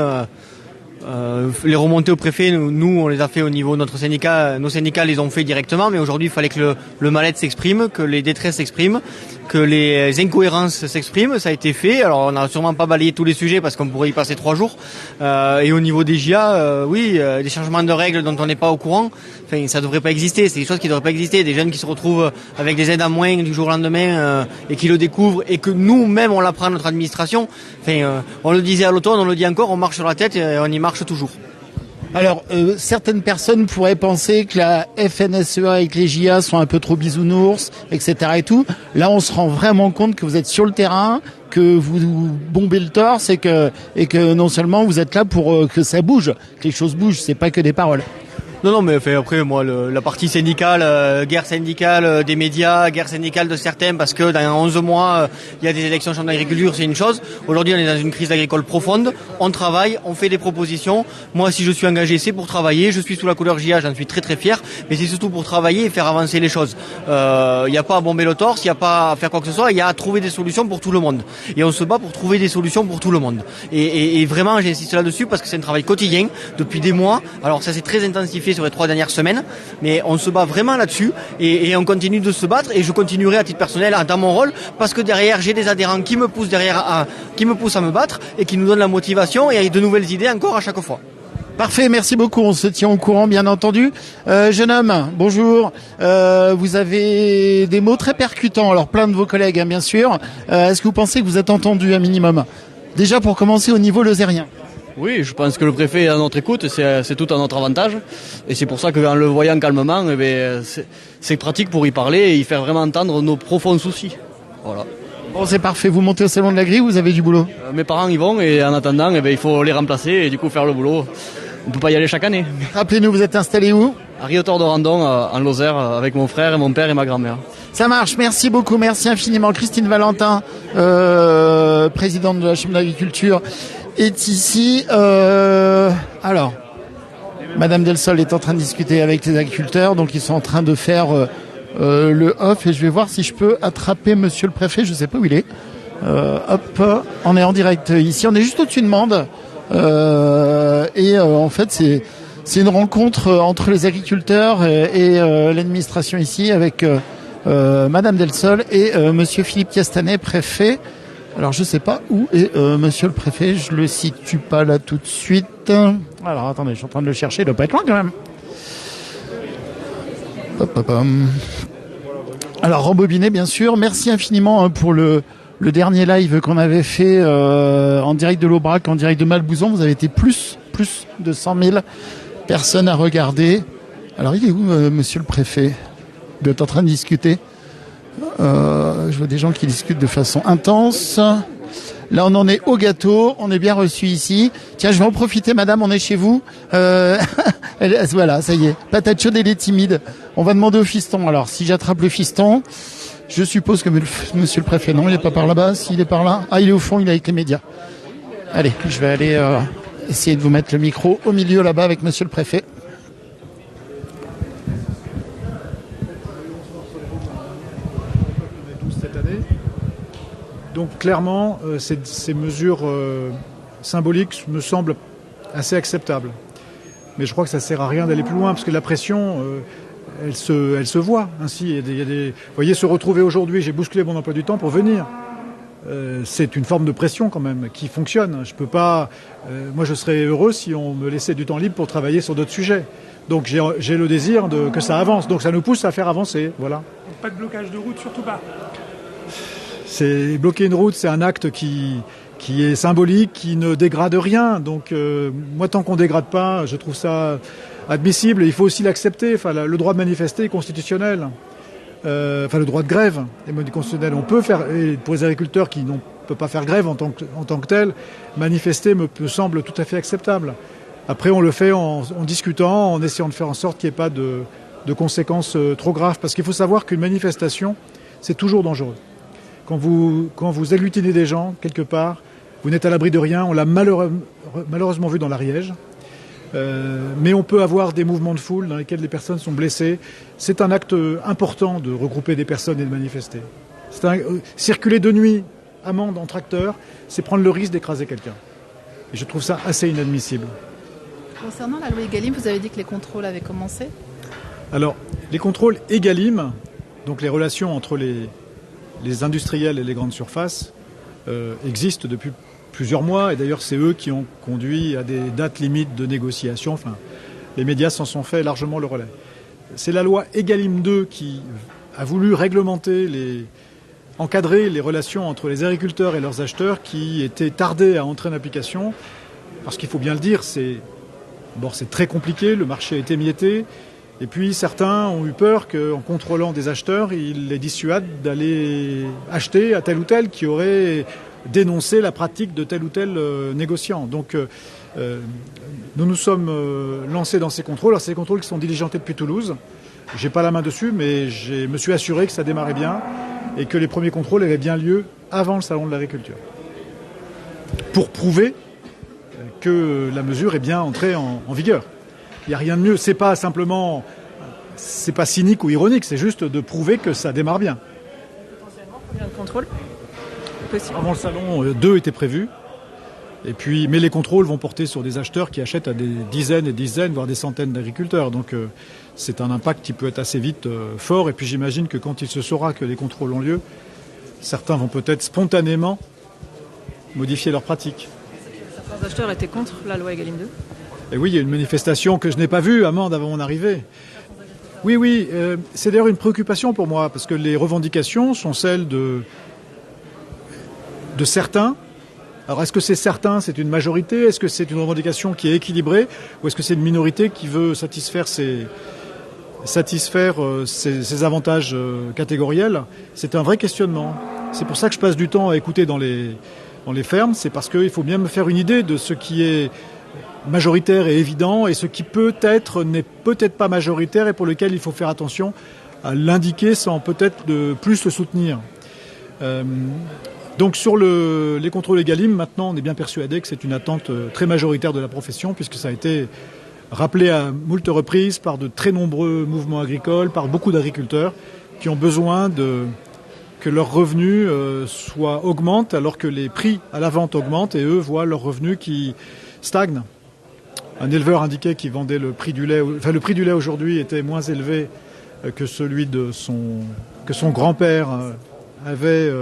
Les remontées au préfet, nous, on les a fait au niveau de notre syndicat. Nos syndicats les ont fait directement, mais aujourd'hui, il fallait que le mal-être s'exprime, que les détresses s'expriment, que les incohérences s'expriment. Ça a été fait. Alors, on n'a sûrement pas balayé tous les sujets parce qu'on pourrait y passer 3 jours. Et au niveau des GIA, oui, des changements de règles dont on n'est pas au courant. Enfin, ça devrait pas exister. C'est des choses qui devraient pas exister. Des jeunes qui se retrouvent avec des aides à moins du jour au lendemain et qui le découvrent et que nous-mêmes on l'apprend à notre administration. Enfin, on le disait à l'automne, on le dit encore, on marche sur la tête et on y marche toujours. Alors, certaines personnes pourraient penser que la FNSEA et que les GIA sont un peu trop bisounours, etc. et tout. Là, on se rend vraiment compte que vous êtes sur le terrain, que vous bombez le torse et que non seulement vous êtes là pour que ça bouge, que les choses bougent, c'est pas que des paroles. Non, mais enfin, après, moi, la partie syndicale, guerre syndicale des médias, guerre syndicale de certains, parce que dans 11 mois, il y a des élections chambre d'agriculture, c'est une chose. Aujourd'hui, on est dans une crise agricole profonde. On travaille, on fait des propositions. Moi, si je suis engagé, c'est pour travailler. Je suis sous la couleur GIA, j'en suis très très fier. Mais c'est surtout pour travailler et faire avancer les choses. Il n'y a pas à bomber le torse, il n'y a pas à faire quoi que ce soit. Il y a à trouver des solutions pour tout le monde. Et on se bat pour trouver des solutions pour tout le monde. Et vraiment, j'insiste là-dessus parce que c'est un travail quotidien depuis des mois. Alors ça s'est très intensifié sur les 3 dernières semaines, mais on se bat vraiment là-dessus et on continue de se battre et je continuerai à titre personnel dans mon rôle parce que derrière j'ai des adhérents qui me poussent à me battre et qui nous donnent la motivation et de nouvelles idées encore à chaque fois. Parfait, merci beaucoup, on se tient au courant bien entendu. Jeune homme, bonjour, vous avez des mots très percutants, alors plein de vos collègues bien sûr. Est-ce que vous pensez que vous êtes entendu un minimum ? Déjà pour commencer au niveau lozérien. Oui, je pense que le préfet est à notre écoute, c'est tout à notre avantage. Et c'est pour ça qu'en le voyant calmement, c'est pratique pour y parler et y faire vraiment entendre nos profonds soucis. Voilà. Bon, c'est parfait, vous montez au salon de l'agri, vous avez du boulot ? Mes parents y vont et en attendant, il faut les remplacer et du coup faire le boulot. On ne peut pas y aller chaque année. Rappelez-nous, vous êtes installé où ? À Riotor de Randon, en Lozère, avec mon frère, mon père et ma grand-mère. Ça marche, merci beaucoup, merci infiniment. Christine Valentin, présidente de la Chambre d'agriculture, est ici. Alors, Madame Delsol est en train de discuter avec les agriculteurs, donc ils sont en train de faire le off et je vais voir si je peux attraper Monsieur le Préfet, je sais pas où il est. Hop, on est en direct ici, on est juste au-dessus de Mende en fait c'est une rencontre entre les agriculteurs et l'administration ici avec Madame Delsol et Monsieur Philippe Castanet, préfet. Alors je sais pas où est Monsieur le Préfet, je le situe pas là tout de suite. Alors attendez, je suis en train de le chercher, il doit pas être loin quand même. Alors rembobiné bien sûr, merci infiniment pour le dernier live qu'on avait fait en direct de l'Aubrac, en direct de Malbouzon. Vous avez été plus de 100 000 personnes à regarder. Alors il est où Monsieur le Préfet ? Vous êtes en train de discuter. Je vois des gens qui discutent de façon intense. Là, on en est au gâteau. On est bien reçus ici. Tiens, je vais en profiter, madame, on est chez vous. Voilà, ça y est. Patate chaude, elle est timide. On va demander au fiston. Alors, si j'attrape le fiston, Je suppose que monsieur le préfet, non, il n'est pas par là-bas. S'il est par là, il est au fond, il est avec les médias. Allez, je vais aller essayer de vous mettre le micro au milieu là-bas avec monsieur le préfet. Cette année. Donc clairement, ces mesures symboliques me semblent assez acceptables. Mais je crois que ça ne sert à rien d'aller plus loin, parce que la pression, elle se voit ainsi. Vous voyez, se retrouver aujourd'hui, j'ai bousculé mon emploi du temps pour venir. C'est une forme de pression quand même, qui fonctionne. Je peux pas. Moi, je serais heureux si on me laissait du temps libre pour travailler sur d'autres sujets. Donc j'ai le désir que ça avance. Donc ça nous pousse à faire avancer. Voilà. Donc, pas de blocage de route, surtout pas. C'est bloquer une route, c'est un acte qui est symbolique, qui ne dégrade rien. Donc moi, tant qu'on ne dégrade pas, je trouve ça admissible. Il faut aussi l'accepter. Enfin, le droit de manifester est constitutionnel. Le droit de grève est constitutionnel. On peut faire, et pour les agriculteurs qui ne peuvent pas faire grève en tant que tel, manifester me semble tout à fait acceptable. Après, on le fait en discutant, en essayant de faire en sorte qu'il n'y ait pas de conséquences trop graves. Parce qu'il faut savoir qu'une manifestation, c'est toujours dangereux. Quand vous agglutinez des gens, quelque part, vous n'êtes à l'abri de rien. On l'a malheureusement vu dans l'Ariège. Mais on peut avoir des mouvements de foule dans lesquels les personnes sont blessées. C'est un acte important de regrouper des personnes et de manifester. Circuler de nuit, amende en tracteur, c'est prendre le risque d'écraser quelqu'un. Et je trouve ça assez inadmissible. Concernant la loi Egalim, vous avez dit que les contrôles avaient commencé. Alors, les contrôles Egalim, donc les relations entre les industriels et les grandes surfaces, existent depuis plusieurs mois, et d'ailleurs c'est eux qui ont conduit à des dates limites de négociation. Enfin, les médias s'en sont fait largement le relais. C'est la loi Egalim 2 qui a voulu encadrer les relations entre les agriculteurs et leurs acheteurs, qui étaient tardés à entrer en application, parce qu'il faut bien le dire, c'est très compliqué, le marché a été émietté, et puis certains ont eu peur qu'en contrôlant des acheteurs, ils les dissuadent d'aller acheter à tel ou tel qui aurait dénoncer la pratique de tel ou tel négociant. Donc nous nous sommes lancés dans ces contrôles. Alors, c'est des contrôles qui sont diligentés depuis Toulouse. J'ai pas la main dessus, mais je me suis assuré que ça démarrait bien et que les premiers contrôles avaient bien lieu avant le salon de l'agriculture. Pour prouver que la mesure est bien entrée en vigueur. Il n'y a rien de mieux. C'est pas cynique ou ironique, c'est juste de prouver que ça démarre bien. Potentiellement, combien de contrôles possible? Avant le salon, 2 étaient prévus. Mais les contrôles vont porter sur des acheteurs qui achètent à des dizaines et dizaines, voire des centaines d'agriculteurs. Donc c'est un impact qui peut être assez vite fort. Et puis j'imagine que quand il se saura que les contrôles ont lieu, certains vont peut-être spontanément modifier leurs pratiques. Certains acheteurs étaient contre la loi Egalim 2. Et oui, il y a une manifestation que je n'ai pas vue, Amande, avant mon arrivée. Oui, c'est d'ailleurs une préoccupation pour moi, parce que les revendications sont celles de certains. Alors est-ce que c'est certains, c'est une majorité? Est-ce que c'est une revendication qui est équilibrée? Ou est-ce que c'est une minorité qui veut satisfaire ses avantages catégoriels? C'est un vrai questionnement. C'est pour ça que je passe du temps à écouter dans les fermes. C'est parce qu'il faut bien me faire une idée de ce qui est majoritaire et évident et ce qui peut-être n'est peut-être pas majoritaire et pour lequel il faut faire attention à l'indiquer sans peut-être plus le soutenir. Donc sur les contrôles Egalim, maintenant on est bien persuadé que c'est une attente très majoritaire de la profession, puisque ça a été rappelé à moult reprises par de très nombreux mouvements agricoles, par beaucoup d'agriculteurs qui ont besoin que leurs revenus augmentent alors que les prix à la vente augmentent et eux voient leurs revenus qui stagnent. Un éleveur indiquait qu'il vendait le prix du lait aujourd'hui était moins élevé que celui que son grand-père avait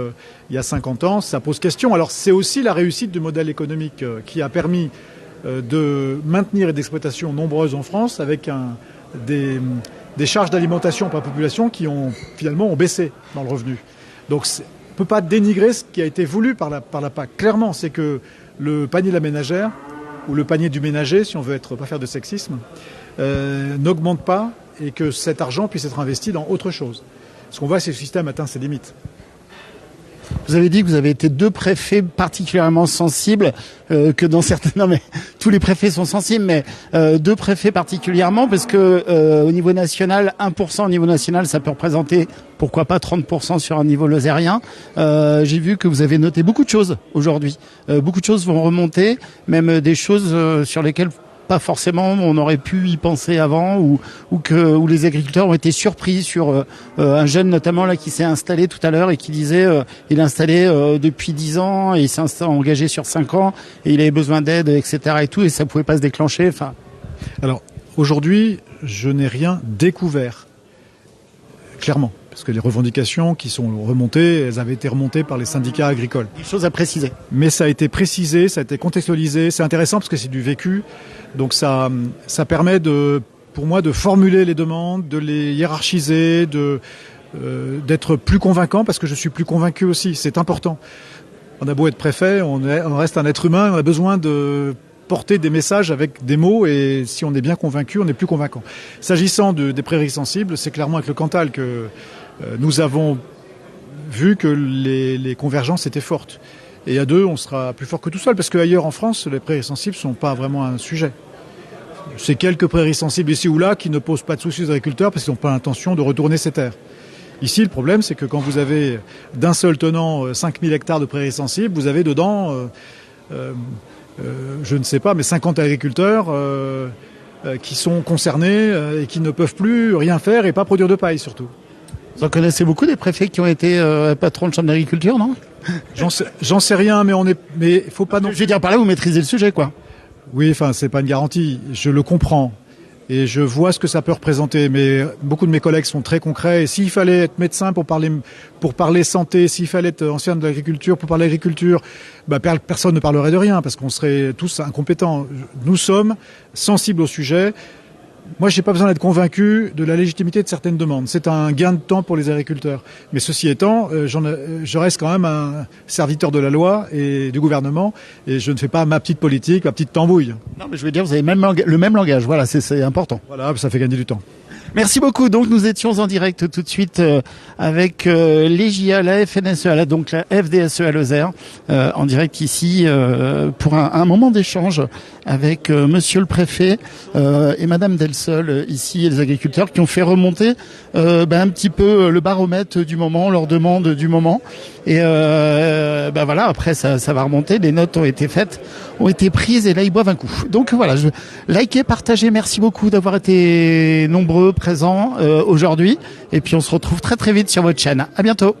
il y a 50 ans. Ça pose question. Alors c'est aussi la réussite du modèle économique qui a permis de maintenir des exploitations nombreuses en France avec des charges d'alimentation par population qui ont baissé dans le revenu. Donc on ne peut pas dénigrer ce qui a été voulu par la PAC. Clairement, c'est que le panier de la ménagère ou le panier du ménager, si on veut pas faire de sexisme, n'augmente pas et que cet argent puisse être investi dans autre chose. Ce qu'on voit, c'est que le système atteint ses limites. Vous avez dit que vous avez été 2 préfets particulièrement sensibles, que dans certains... Non mais tous les préfets sont sensibles, mais 2 préfets particulièrement, parce que au niveau national, 1% au niveau national, ça peut représenter, pourquoi pas 30% sur un niveau lozérien. J'ai vu que vous avez noté beaucoup de choses aujourd'hui. Beaucoup de choses vont remonter, même des choses sur lesquelles pas forcément on aurait pu y penser avant, ou les agriculteurs ont été surpris sur un jeune notamment là qui s'est installé tout à l'heure et qui disait il est installé depuis 10 ans et il s'est engagé sur 5 ans et il avait besoin d'aide, etc. et tout, et ça pouvait pas se déclencher. Enfin. Alors aujourd'hui, je n'ai rien découvert, clairement. Parce que les revendications qui sont remontées, elles avaient été remontées par les syndicats agricoles. Des choses à préciser. Mais ça a été précisé, ça a été contextualisé. C'est intéressant parce que c'est du vécu. Donc ça permet pour moi de formuler les demandes, de les hiérarchiser, d'être plus convaincant, parce que je suis plus convaincu aussi. C'est important. On a beau être préfet, on reste un être humain, on a besoin de porter des messages avec des mots, et si on est bien convaincu, on est plus convaincant. S'agissant des prairies sensibles, c'est clairement avec le Cantal que nous avons vu que les convergences étaient fortes. Et à 2, on sera plus fort que tout seul, parce qu'ailleurs en France, les prairies sensibles ne sont pas vraiment un sujet. C'est quelques prairies sensibles ici ou là qui ne posent pas de soucis aux agriculteurs parce qu'ils n'ont pas l'intention de retourner ces terres. Ici, le problème, c'est que quand vous avez d'un seul tenant 5000 hectares de prairies sensibles, vous avez dedans, je ne sais pas, mais 50 agriculteurs qui sont concernés et qui ne peuvent plus rien faire et pas produire de paille surtout. Vous en connaissez beaucoup des préfets qui ont été patrons de chambre d'agriculture, non? J'en sais rien, mais faut pas non. Je veux dire par là, vous maîtrisez le sujet, quoi. Oui, enfin, c'est pas une garantie. Je le comprends et je vois ce que ça peut représenter. Mais beaucoup de mes collègues sont très concrets. Et s'il fallait être médecin pour parler santé, s'il fallait être ancien de l'agriculture pour parler agriculture, personne ne parlerait de rien parce qu'on serait tous incompétents. Nous sommes sensibles au sujet. Moi, j'ai pas besoin d'être convaincu de la légitimité de certaines demandes. C'est un gain de temps pour les agriculteurs. Mais ceci étant, je reste quand même un serviteur de la loi et du gouvernement, et je ne fais pas ma petite politique, ma petite tambouille. Non, mais je veux dire, vous avez le même langage. Voilà, c'est important. Voilà, ça fait gagner du temps. Merci beaucoup. Donc nous étions en direct tout de suite avec l'EJA, la FNSEA, donc la FDSEA Lozère, en direct ici pour un moment d'échange avec Monsieur le Préfet et Madame Delsol ici, et les agriculteurs qui ont fait remonter un petit peu le baromètre du moment, leurs demandes du moment. Et voilà, après ça va remonter. Les notes ont été faites, ont été prises, et là ils boivent un coup. Donc voilà, likez, partagez. Merci beaucoup d'avoir été nombreux présents aujourd'hui. Et puis on se retrouve très très vite sur votre chaîne. À bientôt.